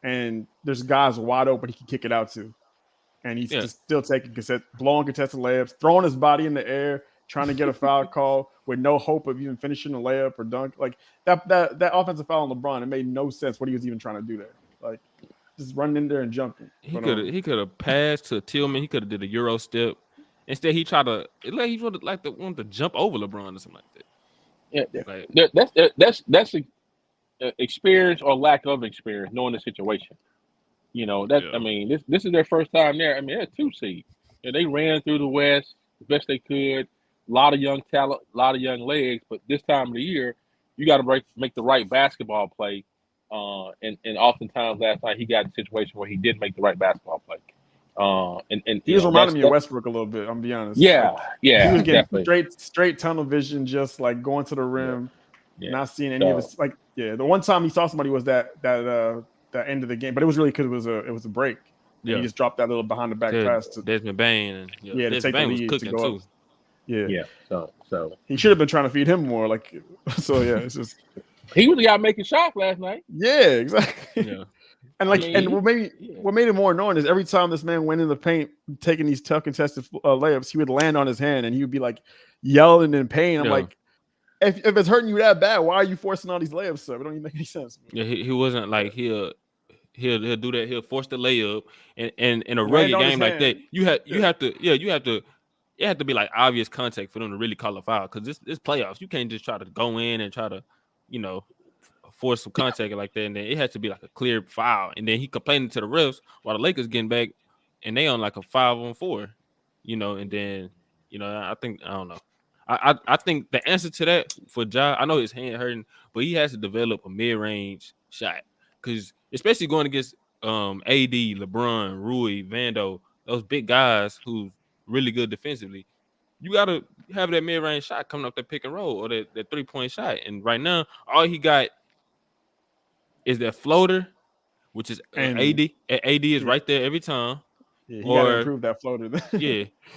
S2: And there's guys wide open he can kick it out to, and he's just still taking blowing contested layups, throwing his body in the air, trying to get a foul call with no hope of even finishing a layup or dunk. Like that offensive foul on LeBron, it made no sense what he was even trying to do there. Like, just running in there and jumping.
S1: He could have passed to Tillman. He could have did a Euro step. Instead, he tried to want to jump over LeBron or something like that.
S3: Yeah, like, that's experience or lack of experience, knowing the situation. I mean, this is their first time there. I mean, they're a 2 seed. And they ran through the West the best they could. A lot of young talent, a lot of young legs. But this time of the year, you got to make the right basketball play. And oftentimes last night he got in a situation where he didn't make the right basketball play. And
S2: he was reminding me of Westbrook a little bit. I'm gonna be honest.
S3: Yeah,
S2: he was getting straight tunnel vision, just like going to the rim, not seeing any of his. Like, the one time he saw somebody was that end of the game, but it was really because it was a break. Yeah, he just dropped that little behind the back pass to
S1: Desmond Bane, and
S2: Desmond Bane was cooking too.
S3: Yeah. So
S2: he should have been trying to feed him more. Like, so it's just
S3: he was the guy making shots last night.
S2: Yeah, exactly. Yeah. And what made it more annoying is every time this man went in the paint taking these tough contested layups, he would land on his hand and he would be like yelling in pain. I'm like, if it's hurting you that bad, why are you forcing all these layups, sir? It don't even make any sense.
S1: Yeah, he wasn't like he'll do that. He'll force the layup, and in a rugged game like that, you have to be like obvious contact for them to really call a foul, because this playoffs. You can't just try to go in and try to force some contact like that, and then it has to be like a clear foul. And then he complaining to the refs while the Lakers getting back, and they on like a 5-on-4, and then I don't know. I think the answer to that for Ja, I know his hand hurting, but he has to develop a mid-range shot, because especially going against AD, LeBron, Rui, Vando, those big guys who's really good defensively. You got to have that mid-range shot coming up that pick and roll or that 3-point shot. And right now, all he got is that floater, which is AD. AD is right there every time.
S2: Yeah, he got to improve that floater.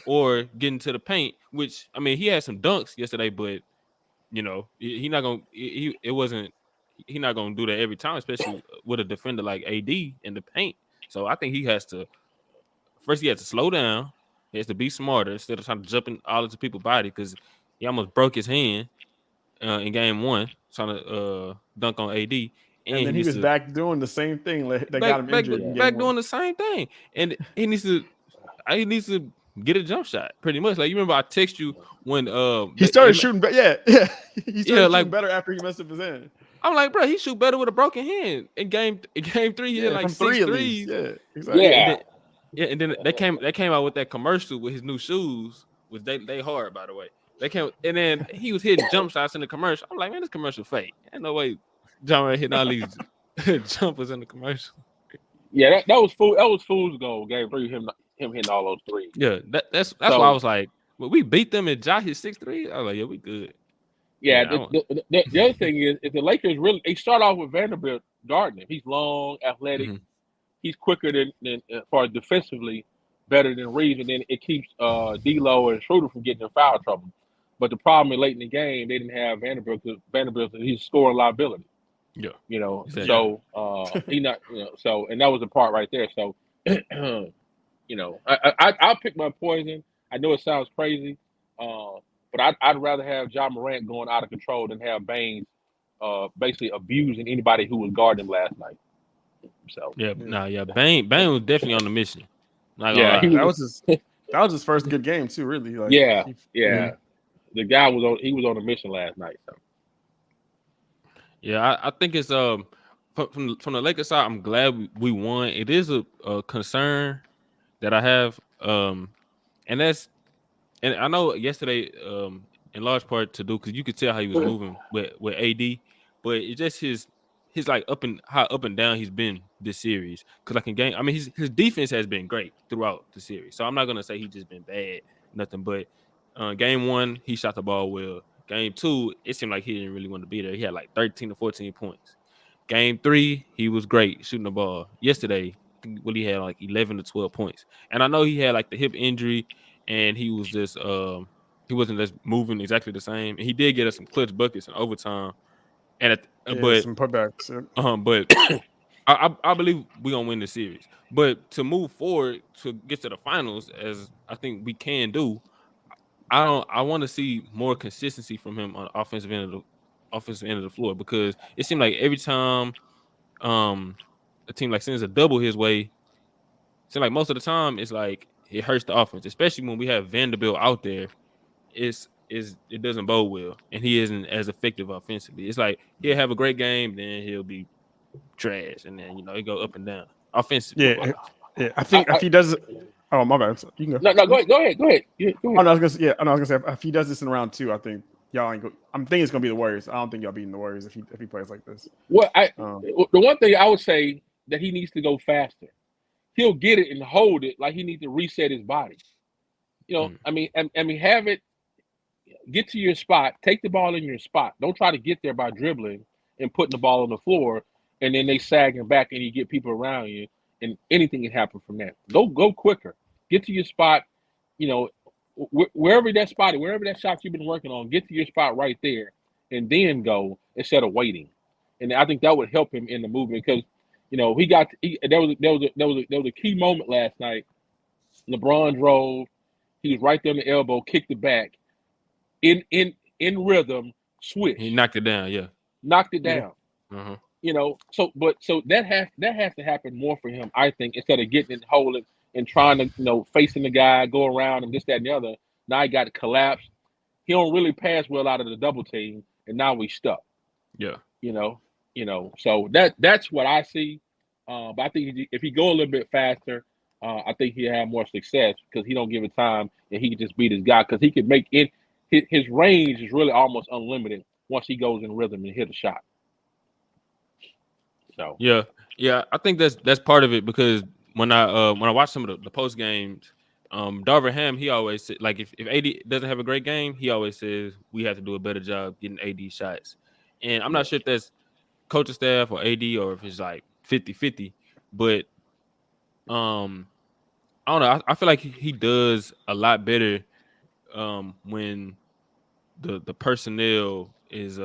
S1: Or getting to the paint, which, I mean, he had some dunks yesterday, but he not gonna. He not gonna do that every time, especially with a defender like AD in the paint. So I think he has to slow down. He has to be smarter instead of trying to jump in all into people's body, because he almost broke his hand in game 1 trying to dunk on AD.
S2: And then he was back doing the same thing that got him injured.
S1: Back doing the same thing, and he needs to get a jump shot. Pretty much, like, you remember I text you when
S2: he started shooting. He started shooting better after he messed up his hand.
S1: I'm like, bro, he shoot better with a broken hand. In game 3, he hit like 6 threes.
S2: Yeah, exactly.
S1: And then they came out with that commercial with his new shoes, which they hard, by the way. They came, and then he was hitting jump shots in the commercial. I'm like, man, this commercial fake. Ain't no way John Ray hitting all these jumpers in the commercial.
S3: Yeah, that was fool's goal. Game 3, him hitting all those threes.
S1: Yeah, that's why I was like, well, we beat them and Josh hit 6 threes. I was like, yeah, we good.
S3: Yeah, the other thing is the Lakers they start off with Vanderbilt guarding him. He's long, athletic. Mm-hmm. He's quicker than as far as defensively, better than Reeves, and then it keeps D'Lo and Schroeder from getting in foul trouble. But the problem is late in the game, they didn't have Vanderbilt because Vanderbilt, he's scoring liability. Yeah, exactly. So he not, so, and that was the part right there. So, I'll pick my poison. I know it sounds crazy, but I'd rather have Ja Morant going out of control than have Baines basically abusing anybody who was guarding him last night. So
S1: Bane was definitely on the mission.
S2: That was his first good game too. Really, like,
S3: the guy was on a mission last night. So
S1: I think it's from the Lakers side. I'm glad we won. It is a concern that I have. And that's and I know yesterday, in large part to do because you could tell how he was moving with AD, but it's just his like how up and down he's been this series. Because like in game, I mean his defense has been great throughout the series, so I'm not gonna say he's just been bad, nothing. But game 1 he shot the ball well. Game 2 it seemed like he didn't really want to be there. He had like 13 to 14 points. Game 3 he was great shooting the ball. Yesterday, he had like 11 to 12 points, and I know he had like the hip injury and he was just he wasn't just moving exactly the same. And he did get us some clutch buckets in overtime. And but
S2: some putbacks.
S1: but I believe we're gonna win the series. But to move forward to get to the finals, as I think we can do, I want to see more consistency from him on the offensive end of the floor, because it seemed like every time a team like sends a double his way, so like most of the time it's like it hurts the offense, especially when we have Vanderbilt out there. It doesn't bode well, and he isn't as effective offensively. It's like he'll have a great game, then he'll be trash, and then it go up and down offensively.
S2: Yeah. I think if he does, oh my bad, you can
S3: go. No, go ahead. Yeah, go ahead.
S2: Oh, no, I was gonna say if he does this in round 2, I think y'all ain't. I'm thinking it's gonna be the Warriors. I don't think y'all beating the Warriors if he plays like this.
S3: Well, the one thing I would say that he needs to go faster. He'll get it and hold it like he needs to reset his body. I mean, have it. Get to your spot. Take the ball in your spot. Don't try to get there by dribbling and putting the ball on the floor, and then they sagging back and you get people around you, and anything can happen from that. Go quicker. Get to your spot. Wherever that spot, wherever that shot you've been working on, get to your spot right there, and then go instead of waiting. And I think that would help him in the movement because, there was a key moment last night. LeBron drove. He was right there on the elbow, kicked it back. In rhythm, switch.
S1: He knocked it down, yeah.
S3: Knocked it down.
S1: Uh-huh.
S3: So that has to happen more for him, I think, instead of getting it, holding and trying to, facing the guy, go around and this, that, and the other. Now he got to collapse. He don't really pass well out of the double team, and now we stuck.
S1: Yeah.
S3: So that's what I see. But I think if he go a little bit faster, I think he'll have more success because he don't give it time and he can just beat his guy because he can make it. His range is really almost unlimited once he goes in rhythm and hit a shot. So
S1: yeah, I think that's part of it because when I watch some of the post games, Darvin Ham, he always said, like if AD doesn't have a great game, he always says we have to do a better job getting AD shots. And I'm not sure if that's coaching staff or AD or if it's like 50-50, but I don't know. I feel like he does a lot better when the personnel is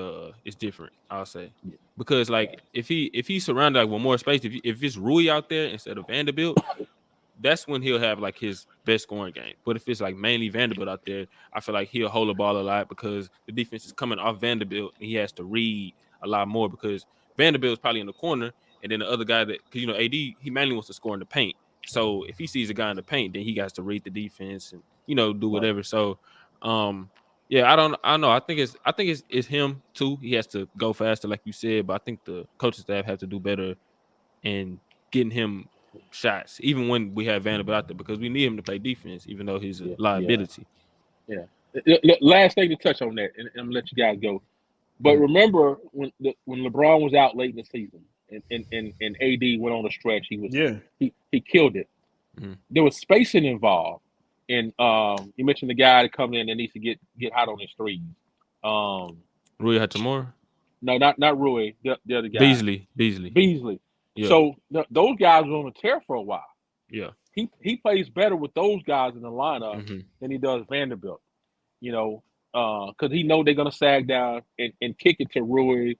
S1: different. I'll say because like if he's surrounded like with more space, if it's Rui out there instead of Vanderbilt, that's when he'll have like his best scoring game. But if it's like mainly Vanderbilt out there, I feel like he'll hold the ball a lot because the defense is coming off Vanderbilt and he has to read a lot more because Vanderbilt is probably in the corner and then the other guy because AD he mainly wants to score in the paint. So if he sees a guy in the paint, then he has to read the defense and do whatever. So yeah, I don't know. I think it's him too. He has to go faster, like you said, but I think the coaching staff have to do better in getting him shots, even when we have Vanderbilt out there, because we need him to play defense, even though he's a liability.
S3: Yeah. Last thing to touch on that, and I'm gonna let you guys go. But remember when LeBron was out late in the season and AD went on a stretch, he killed it. There was spacing involved. And you mentioned the guy that comes in and needs to get hot on his threes.
S1: Rui Hachimura?
S3: No, not Rui. The other guy.
S1: Beasley. Yeah.
S3: So those guys were on a tear for a while.
S1: Yeah.
S3: He plays better with those guys in the lineup than he does Vanderbilt. Because he know they're gonna sag down and kick it to Rui,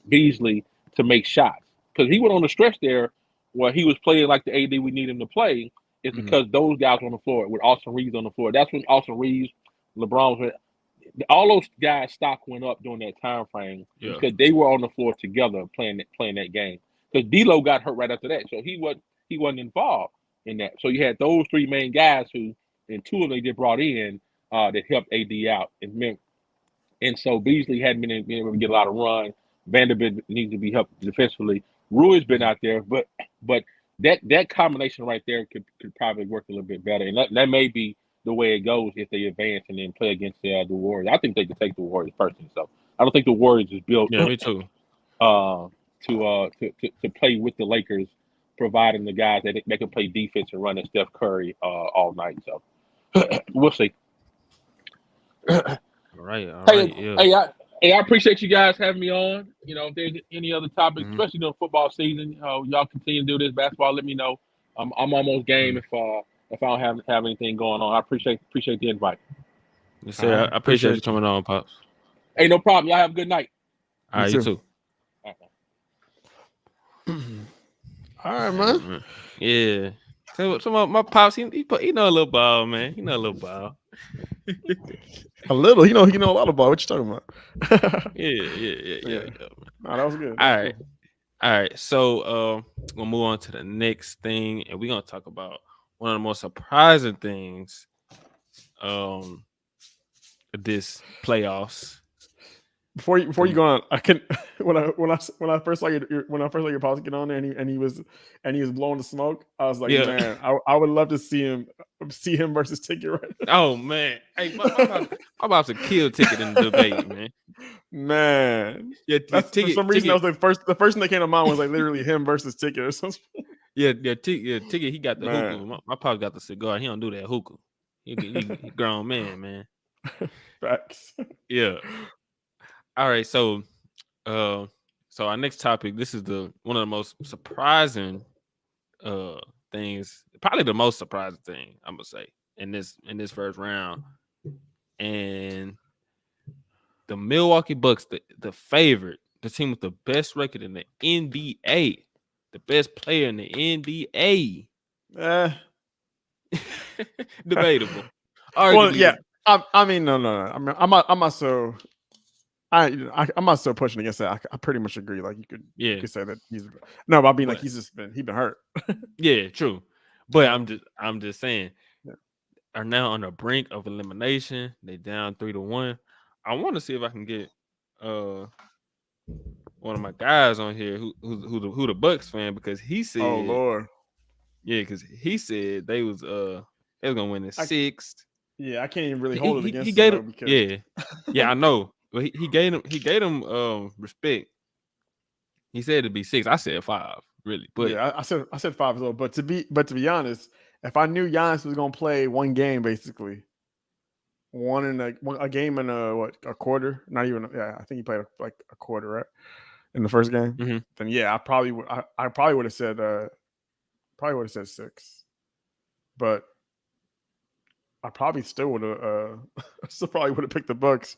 S3: Beasley to make shots. Because he went on a stretch there where he was playing like the AD we need him to play. It's because those guys on the floor with Austin Reeves on the floor. That's when Austin Reeves, LeBron, all those guys' stock went up during that time frame because they were on the floor together playing that game. Because D'Lo got hurt right after that, so he wasn't involved in that. So you had those three main guys and two of them they just brought in that helped AD out, and so Beasley hadn't been able to get a lot of run. Vanderbilt needs to be helped defensively. Rui's been out there, but that combination right there could probably work a little bit better, and that may be the way it goes if they advance and then play against the Warriors. I think they could take the Warriors personally. So I don't think the Warriors is built
S1: Yeah, me too.
S3: to play with the Lakers, providing the guys that they can play defense and run at Steph Curry all night. So we'll see.
S1: All right.
S3: Hey,
S1: Yeah.
S3: I appreciate you guys having me on. You know, if there's any other topics,
S1: Mhm.
S3: especially during football season, y'all continue to do this basketball. Let me know. I'm almost game if I don't have anything going on. I appreciate the invite.
S1: Yes, sir. I appreciate you coming on, Pops.
S3: Hey, no problem. Y'all have a good night.
S1: All right, you too.
S2: All right, man.
S1: Yeah. So my Pops, he know a little ball, man. He know a little ball.
S2: A little, he know a lot about what you talking about.
S1: Yeah.
S2: No, that was good.
S1: All right. So we'll move on to the next thing, and we're gonna talk about one of the most surprising things this playoffs.
S2: Before you go on, I can when I first saw your pause get on there and he was blowing the smoke, I was like, man, I would love to see him versus Ticket right now.
S1: Oh man, hey, my about to kill Ticket in the debate, man.
S2: Man,
S1: Yeah,
S2: for some reason that was the first thing that came to mind was like literally him versus Ticket or something.
S1: Yeah, Ticket. He got the hookah. My pops got the cigar. He don't do that hookah. He grown man.
S2: Facts.
S1: Yeah. All right, so our next topic. This is one of the most surprising things, probably the most surprising thing I'm gonna say in this first round, and the Milwaukee Bucks, the favorite, the team with the best record in the NBA, the best player in the NBA. Debatable.
S2: Well, yeah. I mean, no. I mean, I'm not so. I'm not so pushing against that. I pretty much agree. Like you could say that he's but I mean, like he's been hurt.
S1: Yeah, true. But I'm just saying, are now on the brink of elimination. They down 3-1. I want to see if I can get one of my guys on here who the Bucks fan, because he said,
S2: oh Lord,
S1: yeah, because he said they was gonna win in 6.
S2: Yeah, I can't even really hold it against
S1: he gave
S2: him,
S1: because yeah, I know. But he gave him respect. He said it'd be 6. I said 5, really. But
S2: yeah, I said 5 as well. But to be honest, if I knew Giannis was gonna play one game, basically one in a game in a quarter, not even I think he played like a quarter, right, in the first game.
S1: mm-hmm.
S2: Then yeah, I probably would have said 6, but I probably still would have picked the Bucks.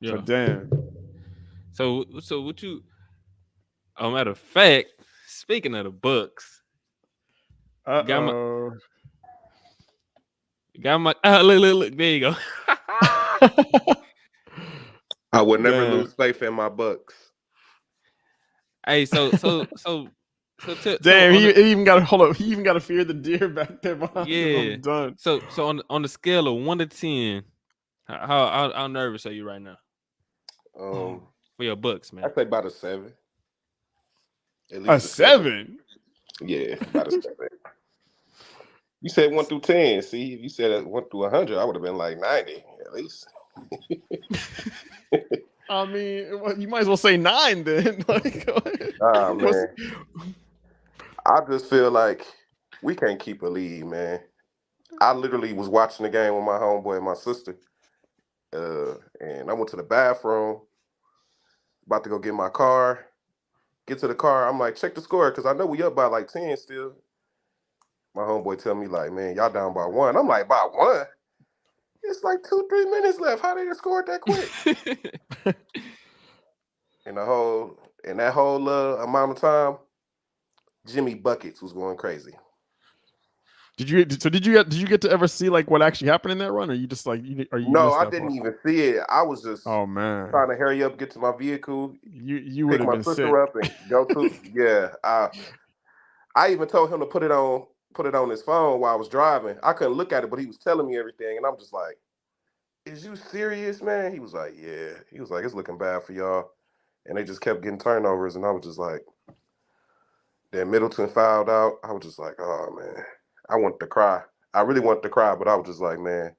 S1: Yeah.
S2: But damn.
S1: So what you? Matter of fact, speaking of the Bucks, got my look. There you go.
S4: I would never lose faith in my Bucks.
S1: Hey, so
S2: damn, he even got to hold up. He even got to fear the deer back there behind him. I'm done.
S1: So on the scale of 1 to 10, how nervous are you right now? For your Bucks, man.
S4: I say about a 7.
S2: At least a 7.
S4: Yeah, about a 7. You said 1 through 10. See, if you said 1 through 100, I would have been like 90 at least.
S2: I mean, you might as well say 9 then.
S4: Man. I just feel like we can't keep a lead, man. I literally was watching the game with my homeboy and my sister, and I went to the bathroom, about to go get my car. Get to the car, I'm like, check the score, because I know we up by like 10 still. My homeboy tell me like, man, y'all down by 1. I'm like, by 1? It's like 2-3 minutes left. How they just scored that quick? And that whole amount of time, Jimmy Buckets was going crazy.
S2: Did you get to ever see like what actually happened in that run, or you just like
S4: No, I didn't even see it. I was just
S2: trying
S4: to hurry up, get to my vehicle.
S2: You would have been sick.
S4: Pick my sister up and go to I even told him to put it on his phone while I was driving. I couldn't look at it, but he was telling me everything, and I'm just like, "Is you serious, man?" He was like, "Yeah." He was like, "It's looking bad for y'all," and they just kept getting turnovers, and I was just like, Then Middleton fouled out. I was just like, oh man, I want to cry. I really wanted to cry, but I was just like, man,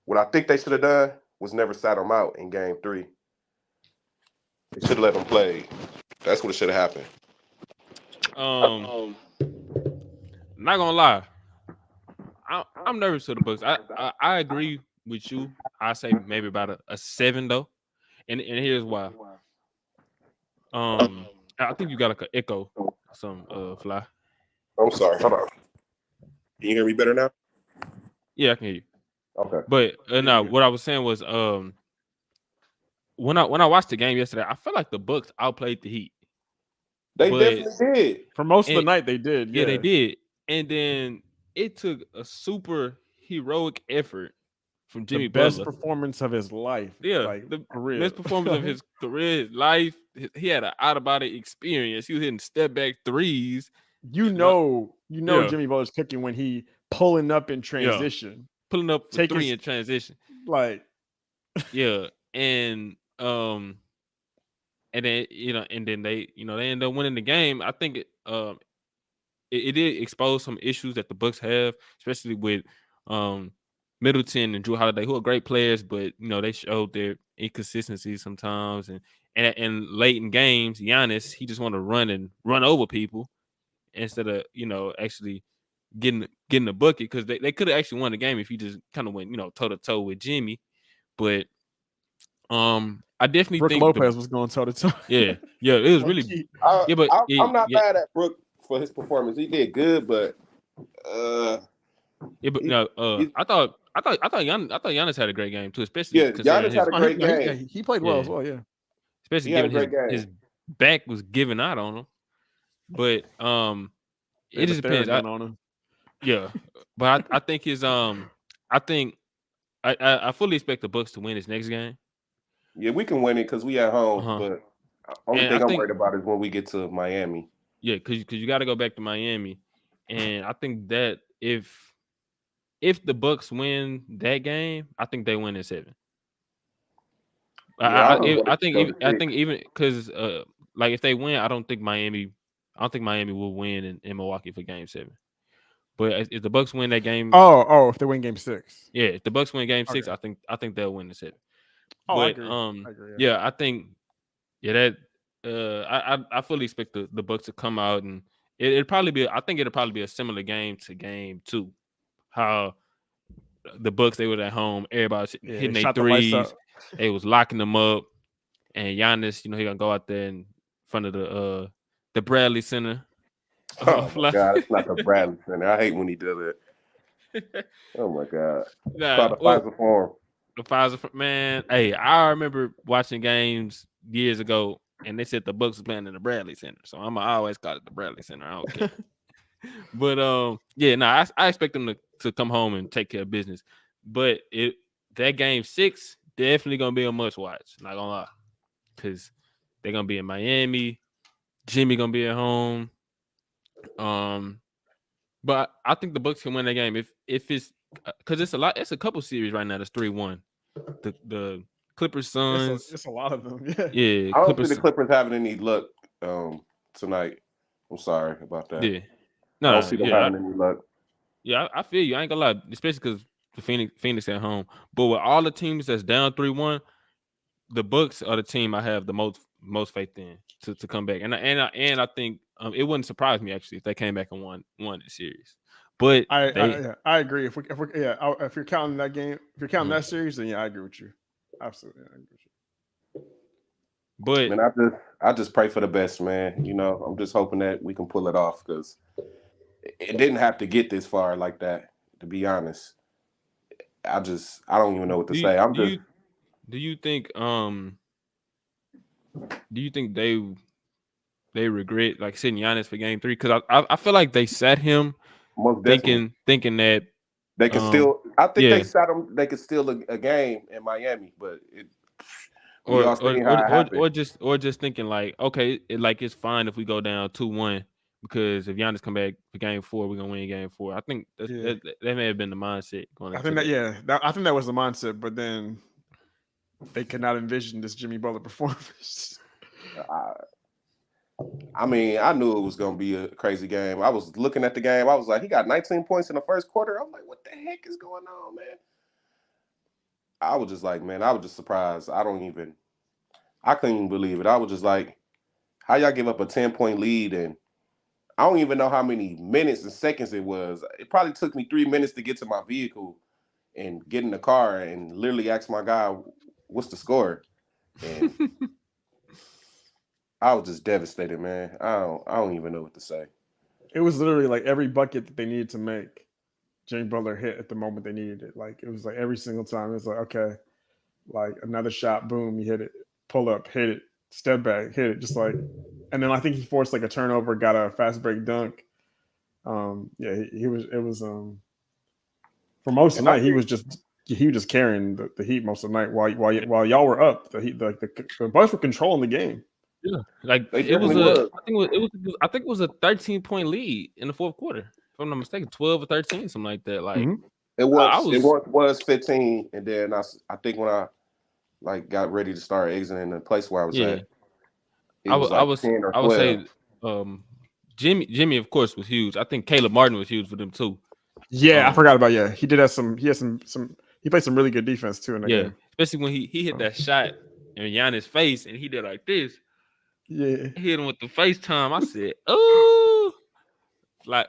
S4: what I think they should have done was never sat him out in Game 3. They should have let him play. That's what should have happened.
S1: Not gonna lie, I'm nervous for the Bucks. I agree with you. I say maybe about a 7 though, and here's why. I think you got like an echo, some Fly.
S4: I'm sorry. Hold on. Can you hear me better now?
S1: Yeah, I can hear you.
S4: Okay.
S1: But no, what I was saying was when I watched the game yesterday, I felt like the Bucks outplayed the Heat.
S4: They definitely did.
S2: For most of the night, they did.
S1: Yeah, they did. And then it took a super heroic effort from Jimmy
S2: the best
S1: Butler.
S2: performance of his life.
S1: Yeah,
S2: like,
S1: the
S2: career.
S1: best performance of his career, his life. He had an out-of-body experience. He was hitting step-back threes.
S2: You know,
S1: Yeah.
S2: Jimmy Butler's cooking when he pulling up in transition.
S1: Pulling up for three in transition.
S2: Like,
S1: yeah. And then they end up winning the game. I think it did expose some issues that the Bucks have, especially with Middleton and Drew Holiday, who are great players, but they showed their inconsistency sometimes. And late in games, Giannis, he just want to run over people instead of actually getting the bucket, because they could have actually won the game if he just kind of went toe to toe with Jimmy. But I definitely
S2: Brook
S1: think
S2: Lopez was going toe to toe.
S1: Yeah, it was really.
S4: I'm not mad at Brook for his performance. He did good, but
S1: I thought Giannis had a great game too, especially
S4: Giannis had a great game.
S2: He played well as well. Yeah,
S1: especially given his back was giving out on him. But it just depends.
S2: On him.
S1: Yeah, but I think I fully expect the Bucks to win this next game.
S4: Yeah, we can win it because we at home. But only thing I'm worried about is when we get to Miami.
S1: Yeah, because you got to go back to Miami, and I think that if the Bucks win that game, I think they win in 7. I think even because like if they win, I don't think Miami will win in Milwaukee for Game 7. But if the Bucks win that game,
S2: if they win Game 6,
S1: yeah, if the Bucks win Game 6, I think they'll win the 7.
S2: Oh,
S1: but,
S2: I agree.
S1: I think that I fully expect the Bucks to come out, and it'll probably be a similar game to Game 2. How the Bucks, they were at home, everybody hitting their threes, they was locking them up, and Giannis, he gonna go out there in front of the Bradley Center.
S4: Oh my God, it's not the Bradley Center. I hate when he does it. Oh my God. The Pfizer Forum.
S1: The Pfizer, man. Hey, I remember watching games years ago, and they said the Bucks was playing in the Bradley Center, so I'm always call it the Bradley Center. I don't care. But I expect them to come home and take care of business. But that Game 6 definitely gonna be a must watch. Not gonna lie, because they're gonna be in Miami. Jimmy gonna be at home. But I think the Bucks can win that game if it's because it's a couple series right now that's 3-1. The Clippers, Suns.
S2: It's a lot of them.
S4: Yeah. I don't think the Clippers having any luck tonight. I'm sorry about that.
S1: Yeah.
S4: I don't see them having any luck.
S1: Yeah, I feel you. I ain't gonna lie, especially because the Phoenix at home. But with all the teams that's down 3-1, the Bucks are the team I have the most faith in to come back. And I think it wouldn't surprise me actually if they came back and won the series. But
S2: I agree. If you're counting that game, if you're counting that series, then I agree with you. Absolutely, I agree with you.
S1: But
S4: man, I just pray for the best, man. I'm just hoping that we can pull it off because it didn't have to get this far like that. To be honest, I don't even know what to say.
S1: Do you think they regret like sitting Giannis for Game 3? Because I feel like they sat him thinking that
S4: they can still. I think they sat him. They could steal a game in Miami, but
S1: or just thinking like, okay, it's fine if we go down 2-1 because if Giannis come back for Game 4, we're gonna win Game 4. I think that may have been the mindset going.
S2: I think that was the mindset, but then they could not envision this Jimmy Butler performance.
S4: I mean, I knew it was gonna be a crazy game. I was looking at the game. I was like, he got 19 points in the first quarter. I'm like, what the heck is going on, man? I was just like, man, I was just surprised. I couldn't even believe it. I was just like, how y'all give up a 10-point lead, and I don't even know how many minutes and seconds it was. It probably took me 3 minutes to get to my vehicle and get in the car and literally ask my guy, what's the score? And I was just devastated, man. I don't even know what to say.
S2: It was literally like every bucket that they needed to make, Jimmy Butler hit at the moment they needed it. Like it was like every single time. It was like, okay, like another shot, boom, you hit it, pull up, hit it, step back, hit it, just like. And then I think he forced like a turnover, got a fast break dunk. Yeah, he was. It was for most of the night. He was just carrying the Heat most of the night while y'all were up. The Heat, the Bucks were controlling the game.
S1: Yeah, like it was I think it was a 13-point lead in the fourth quarter, if I'm not mistaken, 12 or 13, something like that. Like
S4: it was 15, and then I think when I like got ready to start exiting the place where I was at,
S1: I would say Jimmy of course was huge. I think Caleb Martin was huge for them too.
S2: Yeah, I forgot about he did have some. He had some. He played some really good defense too in the game.
S1: Especially when he hit that shot in Giannis' face and he did like this.
S2: Yeah,
S1: he hit him with the FaceTime. I said, "Oh, fly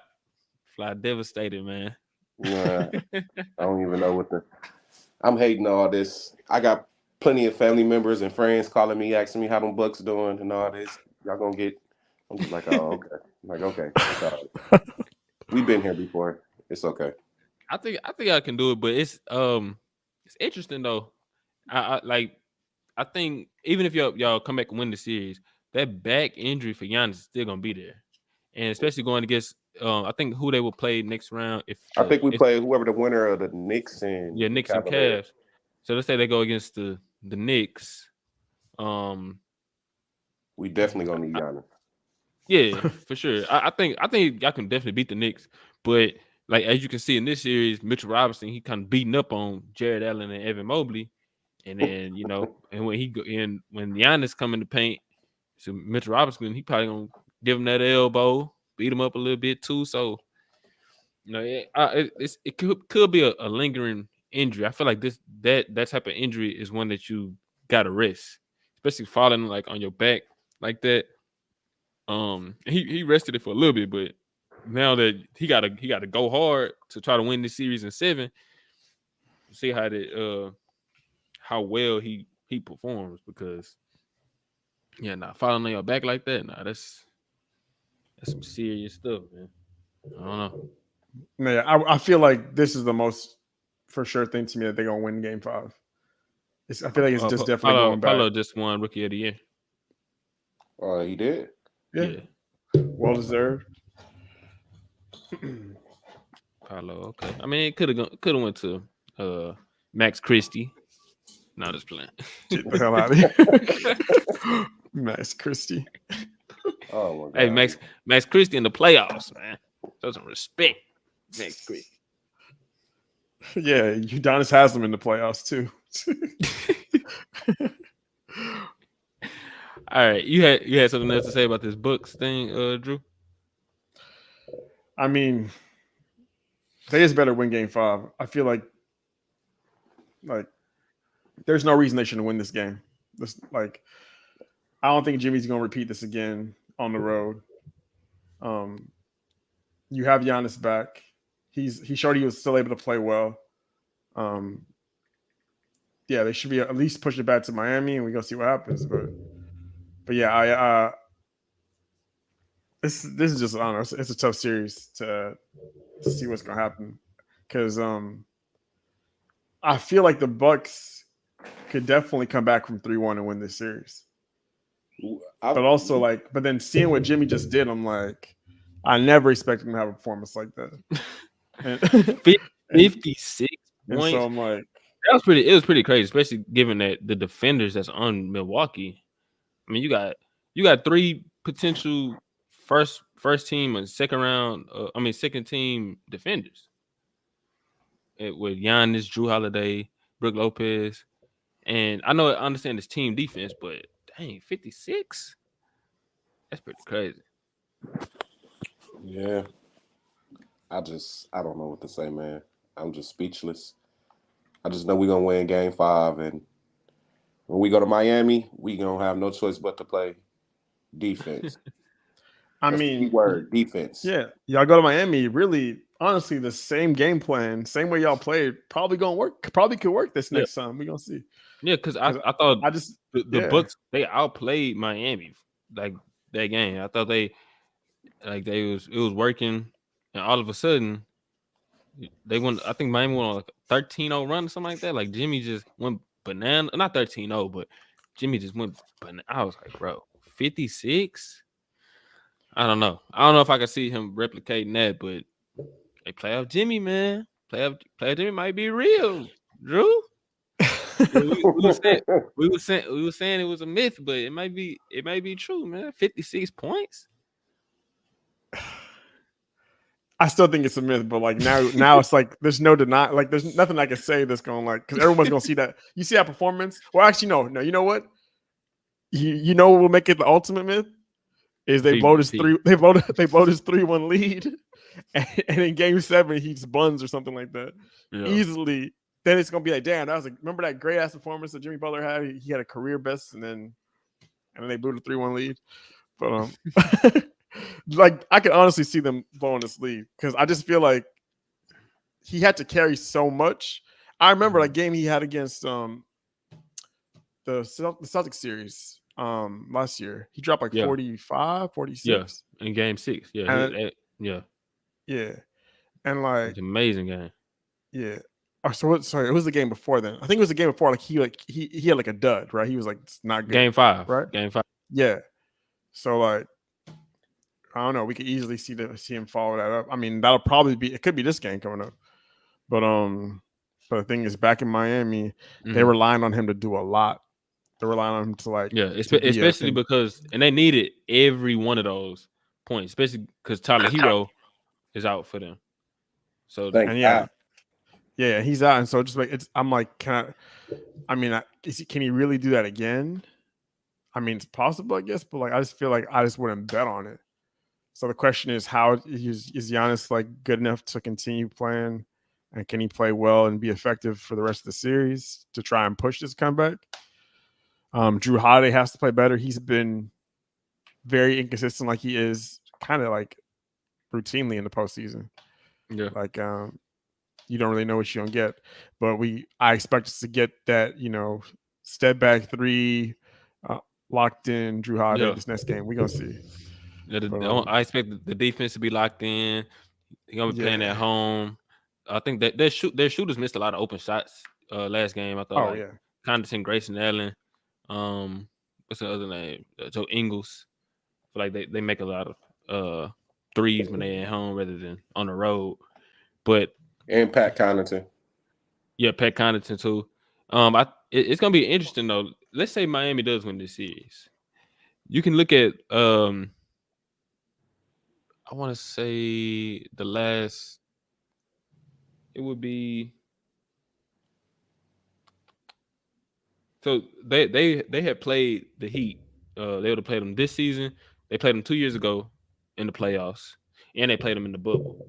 S1: devastated, man."
S4: Yeah, I don't even know I'm hating all this. I got plenty of family members and friends calling me, asking me how them Bucks doing and all this. Y'all gonna get? I'm just like, oh, okay. I'm like, okay. We've been here before. It's okay.
S1: I think I can do it, but it's interesting though. I think even if y'all come back and win the series, that back injury for Giannis is still gonna be there, and especially going against I think who they will play next round.
S4: I think we play whoever the winner of the Knicks and
S1: Knicks and Cavs. So let's say they go against the Knicks.
S4: We definitely gonna need Giannis.
S1: Yeah, for sure. I think y'all can definitely beat the Knicks, but like as you can see in this series, Mitchell Robinson he kind of beating up on Jared Allen and Evan Mobley. And then, and when Giannis come in the paint, so Mitchell Robinson, he probably gonna give him that elbow, beat him up a little bit too. So, it could be a lingering injury. I feel like that type of injury is one that you gotta rest, especially falling like on your back like that. He rested it for a little bit, but now that he gotta go hard to try to win this series in 7. See how well he performs, because falling on your back like that, that's some serious stuff, man. I don't know.
S2: Yeah, I feel like this is the most for sure thing to me that they're gonna win Game 5. I feel like it's just definitely going back.
S1: Paolo just won Rookie of the Year.
S4: He did.
S2: Yeah. Well deserved.
S1: Paolo, okay. I mean, it could have went to Max Christie. No, just playing.
S2: Get the hell out of here. Max Christie.
S4: Oh my God.
S1: Hey, Max Christie in the playoffs, man. Show some respect, Max Christie.
S2: Yeah, Udonis has them in the playoffs too.
S1: All right, you had something else to say about this Bucks thing, Drew?
S2: I mean, they just better win Game 5. I feel like there's no reason they shouldn't win this game. I don't think Jimmy's gonna repeat this again on the road. You have Giannis back. He showed he was still able to play well. Yeah, they should be at least push it back to Miami, and we go see what happens. But yeah, this is just, I don't know. It's a tough series to see what's gonna happen, because I feel like the Bucks could definitely come back from 3-1 and win this series. But also but then seeing what Jimmy just did, I'm like, I never expected him to have a performance like that.
S1: 56 points.
S2: So I'm like,
S1: it was pretty crazy, especially given that the defenders that's on Milwaukee. I mean, you got 3 potential first team and second team defenders. With Giannis, Drew Holiday, Brook Lopez, and I understand it's team defense, but dang, 56. That's pretty crazy.
S4: Yeah. I don't know what to say, man. I'm just speechless. I just know we're gonna win Game 5, and when we go to Miami, we gonna have no choice but to play defense.
S2: I
S4: That's the key
S2: mean,
S4: word, defense.
S2: yeah, y'all go to Miami. Really, honestly, the same game plan, same way y'all played, probably gonna work. Probably could work this next time. We gonna see.
S1: Yeah, because I thought
S2: I just
S1: the Bucks, they outplayed Miami like that game. I thought it was working, and all of a sudden they won. I think Miami went on like a 13-0 run or something like that. Like Jimmy just went banana, not 13-0, but Jimmy just went banana. I was like, bro, 56. I don't know. I don't know if I can see him replicating that, but hey, playoff Jimmy, man, playoff Jimmy might be real, Drew. We were saying it was a myth, but it might be true, man. 56 points.
S2: I still think it's a myth, but like now it's like there's no deny. Like there's nothing I can say that's going like because everyone's gonna see that. You see that performance? Well, actually, no. You know what? You know what will make it the ultimate myth is they blow his 3-1 lead, and in Game 7 he just buns or something like that easily. Then it's gonna be like, damn, that was remember that great ass performance that Jimmy Butler had? He had a career best, and then they blew the 3-1 lead. But like I could honestly see them blowing this lead because I just feel like he had to carry so much. I remember that game he had against the Celtics series last year. He dropped like 45, 46.
S1: Yeah, in Game 6. Yeah,
S2: and,
S1: yeah.
S2: And like
S1: it's an amazing game.
S2: Yeah. Oh, sorry, it was the game before then. I think it was the game before. Like he had like a dud, right? He was like it's not good.
S1: Game 5,
S2: right?
S1: Game 5.
S2: Yeah. So like, I don't know. We could easily see him follow that up. I mean, that'll probably be. It could be this game coming up, but the thing is, back in Miami, they relying on him to do a lot. They're relying on him to like,
S1: especially because they needed every one of those points, especially because Tyler Hero is out for them. So
S2: yeah, he's out, and so just like I'm like, can he really do that again? I mean, it's possible, I guess, but like I just feel like I just wouldn't bet on it. So the question is, how is Giannis like good enough to continue playing, and can he play well and be effective for the rest of the series to try and push this comeback? Drew Holiday has to play better. He's been very inconsistent, like he is kind of like routinely in the postseason.
S1: Yeah,
S2: like you don't really know what you're gonna get, but I expect us to get that step back three locked in Drew Holiday this next game. We're gonna see.
S1: I expect the defense to be locked in. They're gonna be playing at home. I think that their shooters missed a lot of open shots last game. I thought Condon, Grayson Allen, what's the other name? Joe Ingles. I feel like they make a lot of threes when they're at home rather than on the road.
S4: And Pat Connaughton.
S1: Yeah, Pat Connaughton too. It's gonna be interesting though. Let's say Miami does win this series. You can look at I want to say the last. It would be. So they had played the Heat. They would have played them this season. They played them 2 years ago in the playoffs, and they played them in the bubble.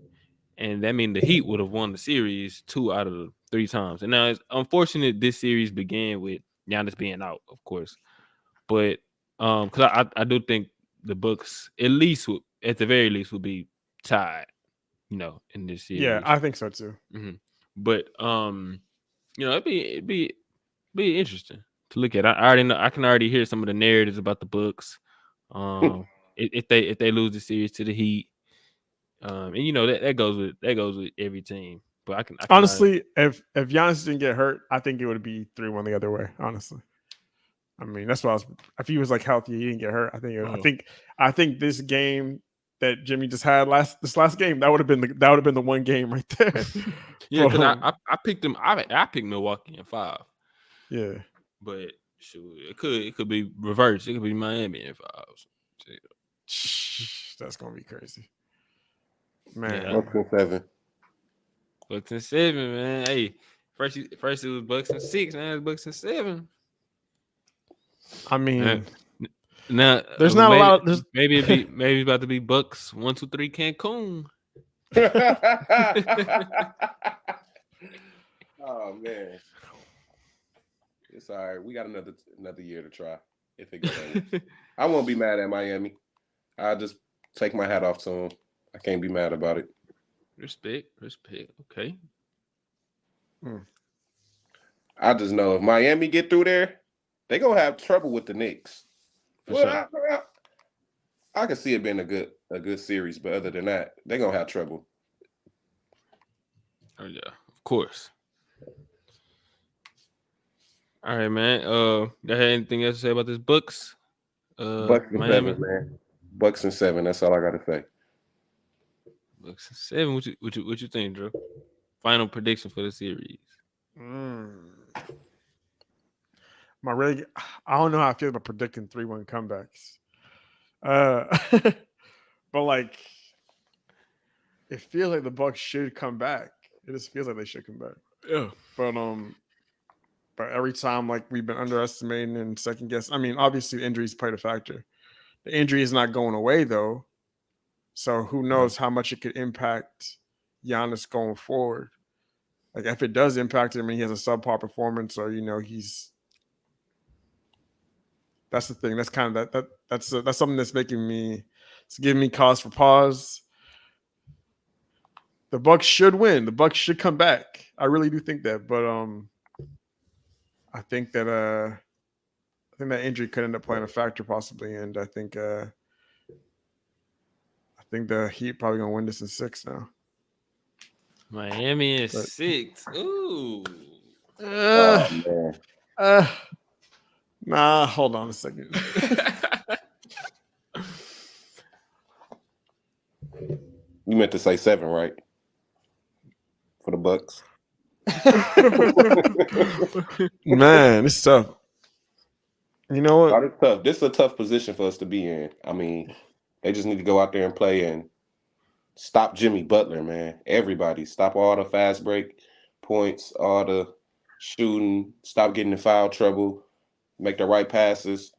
S1: And that means the Heat would have won the series 2 out of the 3 times. And now it's unfortunate this series began with Giannis being out, of course. But because I do think the Bucks at the very least would be tied, in this series.
S2: Yeah, I think so too.
S1: Mm-hmm. But it'd be interesting to look at. I already know. I can already hear some of the narratives about the Bucks. If they lose the series to the Heat, and that goes with every team. But I can
S2: honestly, if Giannis didn't get hurt, I think it would be 3-1 the other way. Honestly, I mean that's what if he was like healthy, he didn't get hurt. I think this game that Jimmy just had this last game that would have been the one game right there.
S1: Yeah, because I picked him. I picked Milwaukee in 5.
S2: Yeah,
S1: but shoot, it could be reversed. It could be Miami in 5.
S2: That's gonna be crazy, man.
S4: Bucks and 7.
S1: Bucks and 7, man. Hey, first it was Bucks and 6, man. It's Bucks and 7.
S2: I mean,
S1: Now
S2: There's not a lot of- there's-
S1: maybe it's about to be Bucks 1, 2, 3 Cancun.
S4: Oh man, it's all right. We got another year to try. If it goes, I won't be mad at Miami. I'll just take my hat off to them. I can't be mad about it.
S1: Respect. Okay.
S4: I just know if Miami get through there, they gonna have trouble with the Knicks.
S1: For sure.
S4: I can see it being a good series, but other than that, they gonna have trouble.
S1: Oh yeah, of course. All right, man. You have anything else to say about this Bucks?
S4: Bucks and
S1: Miami?
S4: 7, man. Bucks and 7. That's all I gotta say.
S1: Bucks and 7. What you think, Drew? Final prediction for the series.
S2: I don't know how I feel about predicting 3-1 comebacks. But like, it feels like the Bucks should come back. It just feels like they should come back.
S1: Yeah.
S2: But every time, like, we've been underestimating and second guess. I mean, obviously injuries played a factor. The injury is not going away though, so who knows how much it could impact Giannis going forward. Like, if it does impact him, he has a subpar performance, or that's the thing. That's kind of that's something that's giving me cause for pause. The Bucks should win. The Bucks should come back. I really do think that, but I think that injury could end up playing a factor possibly, and I think the Heat probably gonna win this in 6 now.
S1: Miami is 6. Ooh.
S4: Oh man.
S2: Nah, hold on a second.
S4: You meant to say 7, right? For the Bucks.
S2: Man, it's tough. You know what?
S4: It's tough. This is a tough position for us to be in. I mean, they just need to go out there and play and stop Jimmy Butler, man. Everybody, stop all the fast break points, all the shooting, stop getting in foul trouble, make the right passes.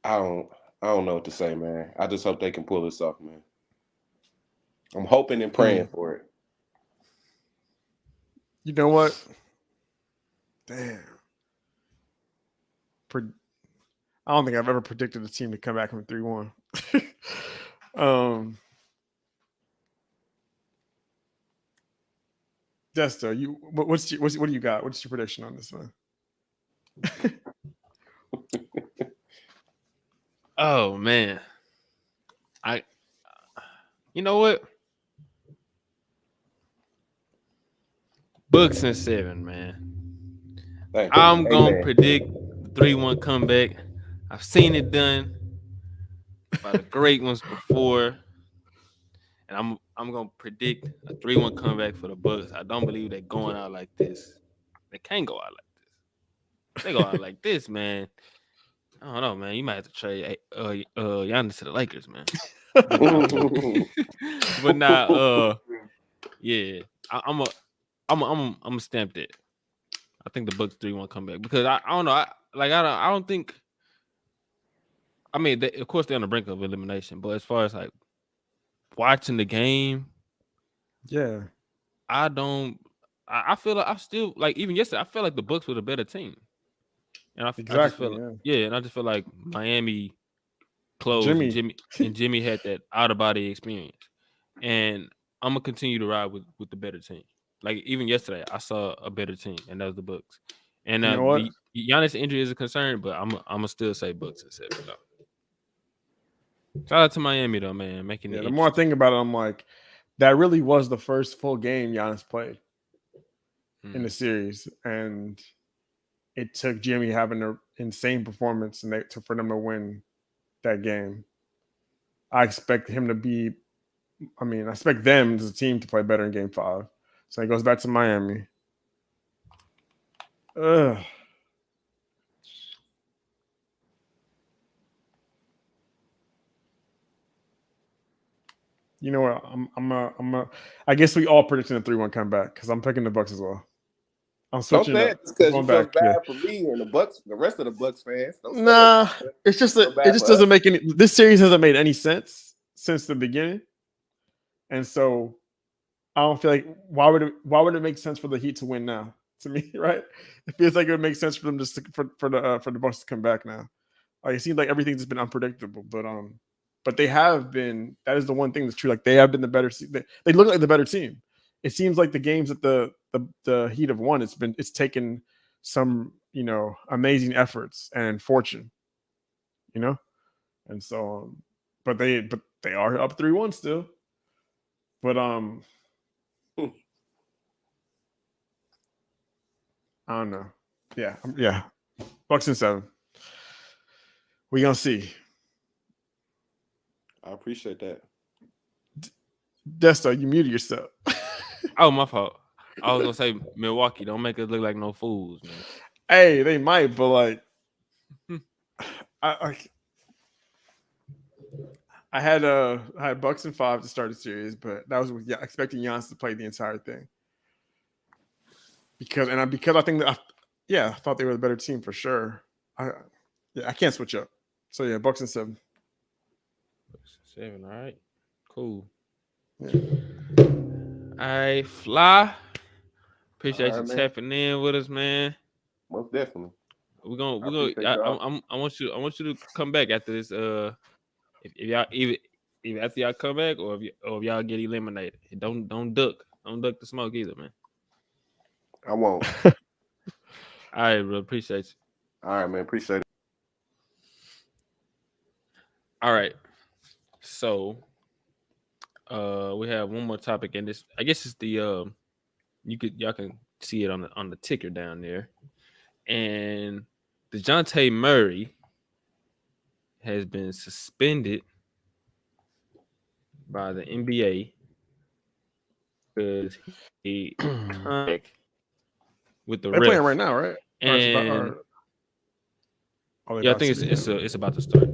S4: I don't know what to say, man. I just hope they can pull this off, man. I'm hoping and praying for it.
S2: You know what? Damn. I don't think I've ever predicted a team to come back from 3-1. Desta, what do you got? What's your prediction on this one?
S1: Oh man. You know what? Bucks and 7, man. I'm gonna predict the 3-1 comeback. I've seen it done by the great ones before, and I'm gonna predict a 3-1 comeback for the Bucks. I don't believe they're going out like this. They can't go out like this. They go out like this, man. I don't know, man. You might have to trade Giannis to the Lakers, man. But now, yeah, I'm a stamp that. I think the Bucks 3-1 comeback because I don't know. I don't think. I mean, of course they're on the brink of elimination, but as far as like watching the game,
S2: yeah,
S1: I don't. I feel like I still like even yesterday. I felt like the Bucks were the better team, and I just feel and I just feel like Miami closed. Jimmy had that out of body experience, and I'm gonna continue to ride with the better team. Like even yesterday, I saw a better team, and that was the Bucks. And
S2: you know what?
S1: Giannis' injury is a concern, but I'm gonna still say Bucks and 7. Though. Shout out to Miami though, man, making it.
S2: The more I think about it, I'm like, that really was the first full game Giannis played in the series, and it took Jimmy having an insane performance for them to win that game. I expect him to be. I expect them as a team to play better in Game 5. So he goes back to Miami. Ugh. You know what? I guess we all predicting a 3-1 comeback because I'm picking the Bucks as well. I'm
S4: Don't
S2: switching
S4: say
S2: up.
S4: it because
S2: Going
S4: you feel
S2: back.
S4: bad
S2: Yeah.
S4: for me and the rest of the Bucks fans. Don't say
S2: Nah,
S4: it.
S2: it's just
S4: Feel
S2: it
S4: bad
S2: just
S4: for
S2: doesn't
S4: us.
S2: make any. This series hasn't made any sense since the beginning, and so I don't feel like why would it make sense for the Heat to win now? To me, right? It feels like it would make sense for them just for the Bucks to come back now. Like it seems like everything's just been unpredictable, but they have been. That is the one thing that's true. Like they have been the better. They look like the better team. It seems like the games that the Heat have won. It's taken some amazing efforts and fortune, and so but they are up 3-1 still. But I don't know. Yeah. Bucks in 7. We gonna see.
S4: I appreciate that.
S2: Desto, you muted yourself.
S1: Oh, my fault. I was gonna say Milwaukee. Don't make us look like no fools, man.
S2: Hey, they might, but like, I had Bucks in 5 to start the series, but that was with expecting Giannis to play the entire thing. Because I think that I thought they were the better team for sure. I can't switch up. So yeah, Bucks in 7.
S1: 7, all right. Cool.
S2: Yeah.
S1: All right, Fly. Appreciate
S4: All
S1: you
S4: right, man.
S1: tapping in with us, man.
S4: Most definitely.
S1: We're gonna.
S4: appreciate y'all.
S1: I want you to come back after this. If y'all either after y'all come back or if y'all get eliminated, don't duck the smoke either, man.
S4: I won't.
S1: All right, bro. Appreciate you.
S4: All right, man. Appreciate it.
S1: All right. So, we have one more topic, and this I guess it's the y'all can see it on the ticker down there, and Dejounte Murray has been suspended by the NBA because he contact with the
S2: They're
S1: ref.
S2: playing right now, right?
S1: And I think it's about to start.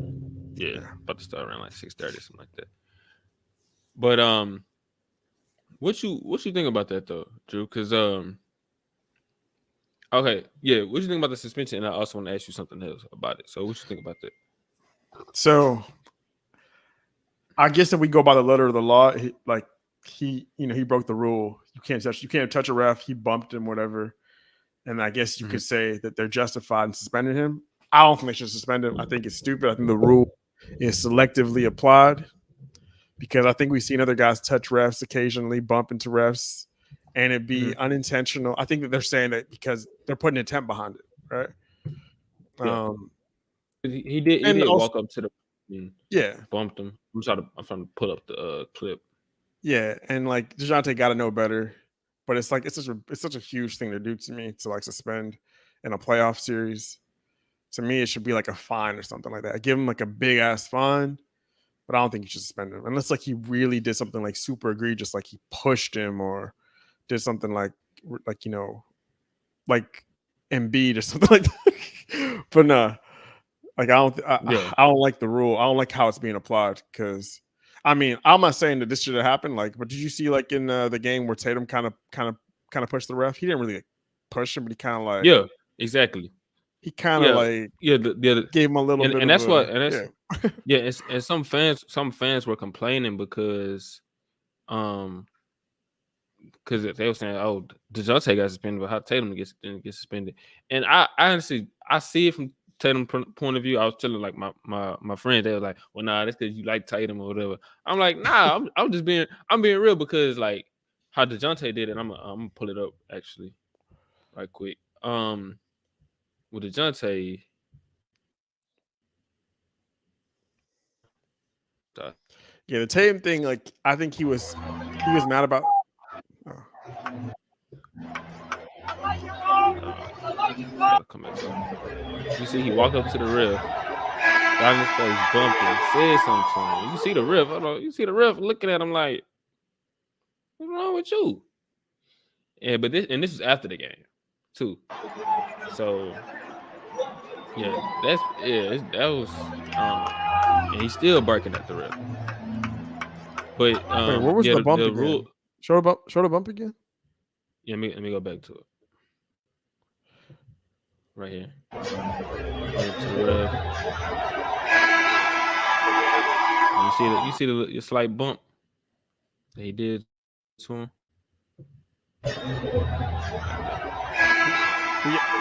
S1: Yeah, about to start around like 6:30 something like that. But what you think about that though, Drew? Because okay, yeah, what you think about the suspension? And I also want to ask you something else about it. So what you think about that?
S2: So I guess if we go by the letter of the law, he broke the rule. You can't touch a ref. He bumped him, whatever. And I guess you could say that they're justified in suspending him. I don't think they should suspend him. I think it's stupid. I think the rule is selectively applied because I think we've seen other guys touch refs occasionally, bump into refs, and it'd be unintentional. I think that they're saying that because they're putting intent behind it, right?
S1: Yeah. He did walk up to the bumped him. I'm trying to pull up the clip.
S2: Yeah, and like Dejounte got to know better, but it's such a huge thing to do to me to like suspend in a playoff series. To me, it should be like a fine or something like that. I give him like a big ass fine, but I don't think you should suspend him unless like he really did something like super egregious, like he pushed him or did something like like Embiid or something like that. But no, like I don't like the rule. I don't like how it's being applied because. I mean, I'm not saying that this should have happened. Like, but did you see like in the game where Tatum kind of pushed the ref? He didn't really like, push him, but he kind of like
S1: exactly.
S2: He kind of gave him a little bit.
S1: And that's what. And that's and some fans were complaining because they were saying, "Oh, Dejounte got suspended, but how Tatum gets suspended?" And I honestly see it from Tatum point of view. I was telling like my friends, they were like, "Well, nah, that's because you like Tatum or whatever." I'm like, "Nah, I'm being real because like how Dejounte did it." I'm gonna pull it up actually, right quick. With Dejounte,
S2: the Tatum thing, like I think he was mad about.
S1: Come back. You see, he walked up to the ref, got in his face, bumped him, said something to him. You see the ref, you see the ref looking at him like, "What's wrong with you?" Yeah, but this is after the game, too. So, yeah, that was, and he's still barking at the ref. But
S2: wait, what was the bump again?
S1: rule?
S2: Show the bump again.
S1: Yeah, let me go back to it. right here. Went to the ref. And you see the slight bump that he did to him.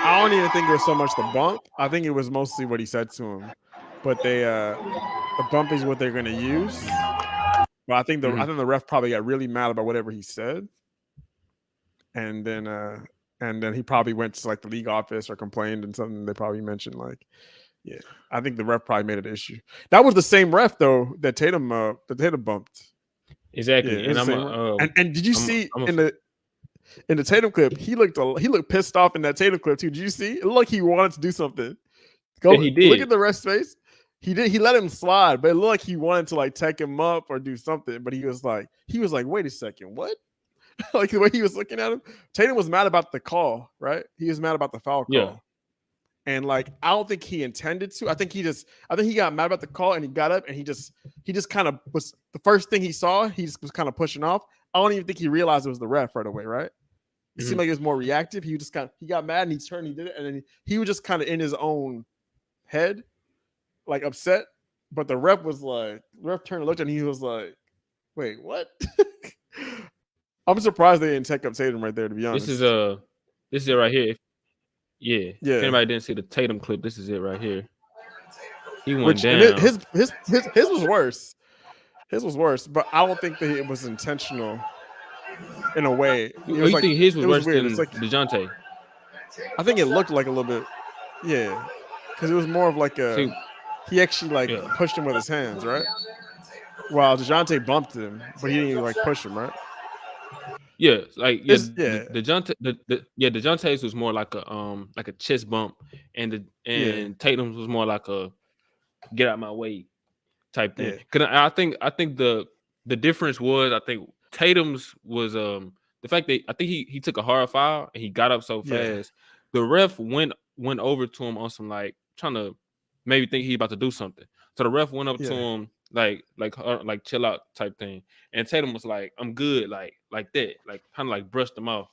S2: I don't even think it was so much the bump. I think it was mostly what he said to him. But the bump is what they're going to use. But I think the ref probably got really mad about whatever he said, and then he probably went to like the league office or complained, and something they probably mentioned like, yeah. I think the ref probably made it an issue. That was the same ref though that Tatum bumped.
S1: Exactly,
S2: Yeah,
S1: and
S2: and did you see in the Tatum clip, he looked pissed off in that Tatum clip too. Did you see? It looked like he wanted to do something.
S1: He did.
S2: Look at the ref's face. He did. He let him slide, but it looked like he wanted to like tech him up or do something. But he was like, wait a second, what? Like the way he was looking at him. Tatum was mad about the call, right? He was mad about the foul call.
S1: Yeah.
S2: And like, I don't think he intended to. I think he got mad about the call and he got up and he just kind of was the first thing he saw. He just was kind of pushing off. I don't even think he realized it was the ref right away, right? It seemed like he was more reactive. He got mad and he turned, he did it, and then he was just kind of in his own head, like upset. But the ref turned and looked and he was like, "Wait, what?" I'm surprised they didn't take up Tatum right there. To be honest,
S1: this is it right here. Yeah. If anybody didn't see the Tatum clip, this is it right here. He went down.
S2: His was worse. His was worse, but I don't think that it was intentional. In a way,
S1: You think his was worse
S2: weird.
S1: than
S2: Like,
S1: Dejounte?
S2: I think it looked like a little bit, yeah, because it was more of like he actually pushed him with his hands, right? While Dejounte bumped him, but he didn't even like push him, right?
S1: Yeah, Dejounte's was more like a chest bump, and Tatum's was more like a get out my way type thing. Because I think the difference was, I think Tatum's was the fact that I think he took a hard foul and he got up so fast. The ref went over to him on some like trying to maybe think he about to do something. So the ref went up to him like chill out type thing, and Tatum was like, "I'm good," like that, like kind of like brushed him off.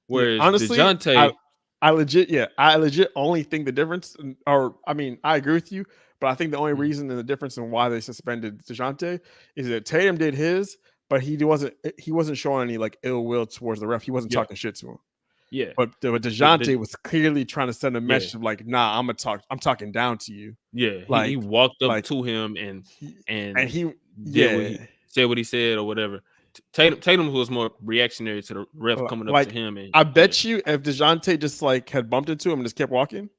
S1: Whereas
S2: honestly,
S1: Dejounte,
S2: I legit only think the difference, or I mean, I agree with you, but I think the only reason and the difference in why they suspended Dejounte is that Tatum did his, but he wasn't showing any like ill will towards the ref. He wasn't talking shit to him.
S1: Yeah,
S2: but Dejounte was clearly trying to send a message of like, nah, I'm talking down to you.
S1: Yeah,
S2: like
S1: he walked up to him and he said what he said or whatever. Tatum was more reactionary to the ref coming up to him. And
S2: I bet you if Dejounte just like had bumped into him and just kept walking,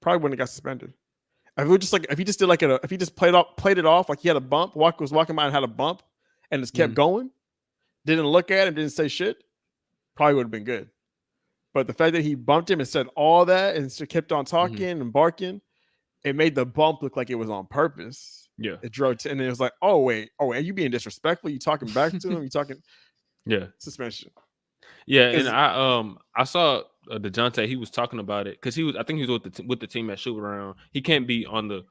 S2: probably wouldn't have got suspended. If it was just like if he just did like if he just played it off like he had a bump, was walking by and had a bump and just kept going, didn't look at him, didn't say shit, probably would have been good. But the fact that he bumped him and said all that and kept on talking and barking, it made the bump look like it was on purpose.
S1: Yeah,
S2: it drove and it was like, oh wait, are you being disrespectful? You talking back to him? You talking? Suspension.
S1: Yeah, and I saw Dejounte. He was talking about it because I think he was with the team at shoot around. He can't be on the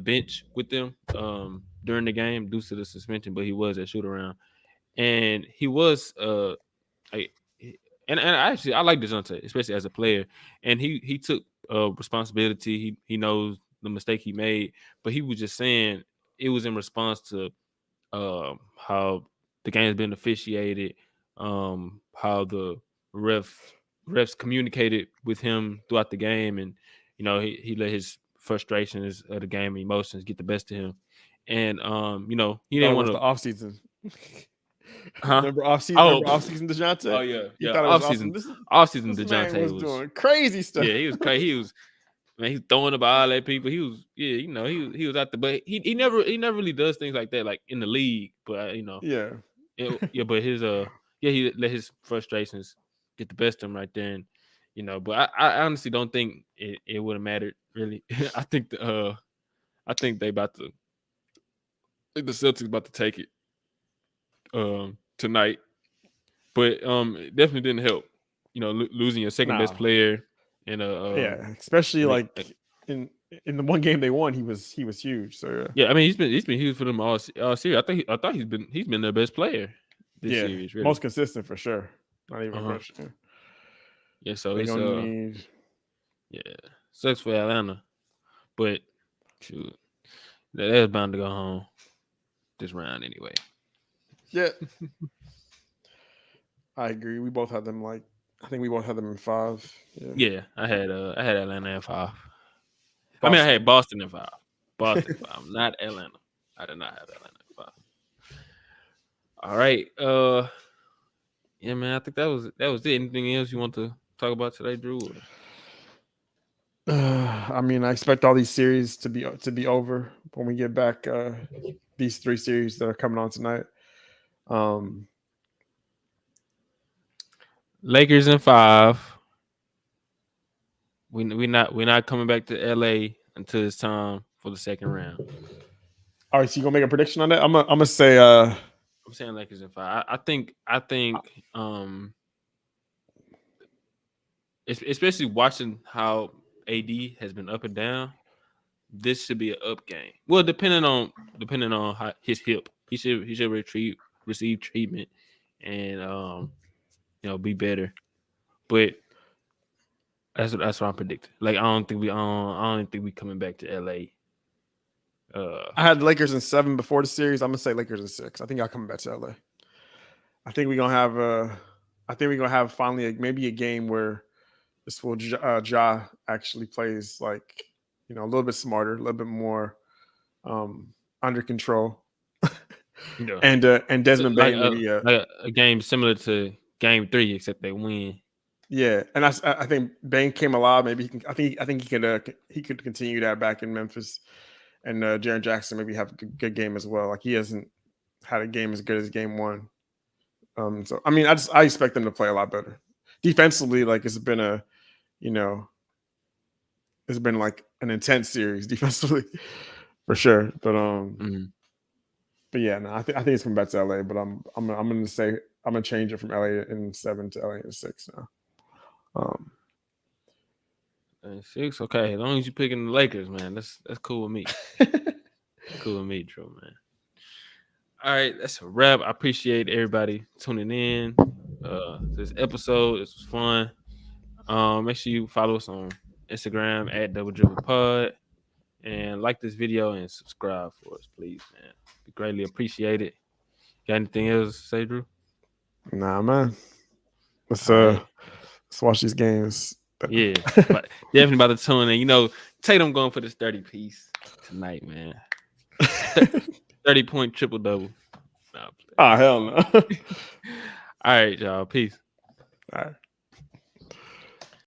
S1: bench with them during the game due to the suspension, but he was at shoot around, and he was And I like Dejounte, especially as a player. And he took responsibility. He knows the mistake he made, but he was just saying it was in response to how the game has been officiated, how the refs communicated with him throughout the game, and he let his frustrations of the game, emotions get the best of him, and he didn't want to
S2: the off season.
S1: Huh?
S2: Remember off season Dejounte?
S1: Oh yeah. Off season Dejounte
S2: was doing crazy stuff.
S1: Yeah, he was crazy. He was throwing the ball at people. He was he was out there, but he never really does things like that like in the league. But but his he let his frustrations get the best of him right there, and but I honestly don't think it would have mattered really. I think the Celtics about to take it tonight, but it definitely didn't help. Losing your second best player in
S2: especially like in the one game they won, he was huge. So
S1: I mean he's been huge for them all series. I thought he's been their best player this series. Really.
S2: Most consistent for sure. Not even a question.
S1: Yeah, so
S2: they're
S1: it's
S2: gonna need.
S1: Yeah, sucks for Atlanta, but shoot, they're bound to go home this round anyway.
S2: Yeah. I agree. We both had them I think we both had them in 5.
S1: Yeah, I had Atlanta in 5. I mean, I had Boston in 5. Boston 5, not Atlanta. I did not have Atlanta in 5. All right. Yeah, man. I think that was it. Anything else you want to talk about today, Drew?
S2: I mean, I expect all these series to be over when we get back. These 3 series that are coming on tonight.
S1: Lakers in 5. We're not coming back to LA until it's time for the second round.
S2: All right, so you gonna make a prediction on that? I'm gonna say.
S1: I'm saying Lakers in 5. I think especially watching how AD has been up and down, this should be an up game. Well, depending on how his hip, he should receive treatment and be better. But that's what I'm predicting. Like I don't think we coming back to LA.
S2: I had the Lakers in 7 before the series. I'm gonna say Lakers in 6. I think y'all coming back to LA. I think we're gonna have finally maybe a game where this will Ja actually plays a little bit smarter, a little bit more under control.
S1: Yeah.
S2: And Desmond Bain maybe
S1: a game similar to Game 3, except they win.
S2: Yeah, and I think Bain came alive. Maybe he can. I think he could continue that back in Memphis, and Jaren Jackson maybe have a good game as well. Like he hasn't had a game as good as Game 1. So I mean, I expect them to play a lot better defensively. Like it's been like an intense series defensively for sure. But yeah, no, I think it's coming back to LA. But I'm gonna say I'm gonna change it from LA in 7 to LA in 6 now.
S1: 6, okay. As long as you're picking the Lakers, man, that's cool with me. Cool with me, Drew, man. All right, that's a wrap. I appreciate everybody tuning in. This episode, this was fun. Make sure you follow us on Instagram at @DoubleDribblePod and like this video and subscribe for us, please, man. We greatly appreciate it. Got anything else to say, Drew?
S2: Nah, man. Let's watch these games.
S1: Yeah, but definitely about to tune in. Tatum going for this 30 piece tonight, man. 30-point triple-double.
S2: Oh, hell no.
S1: All right, y'all. Peace.
S2: All right.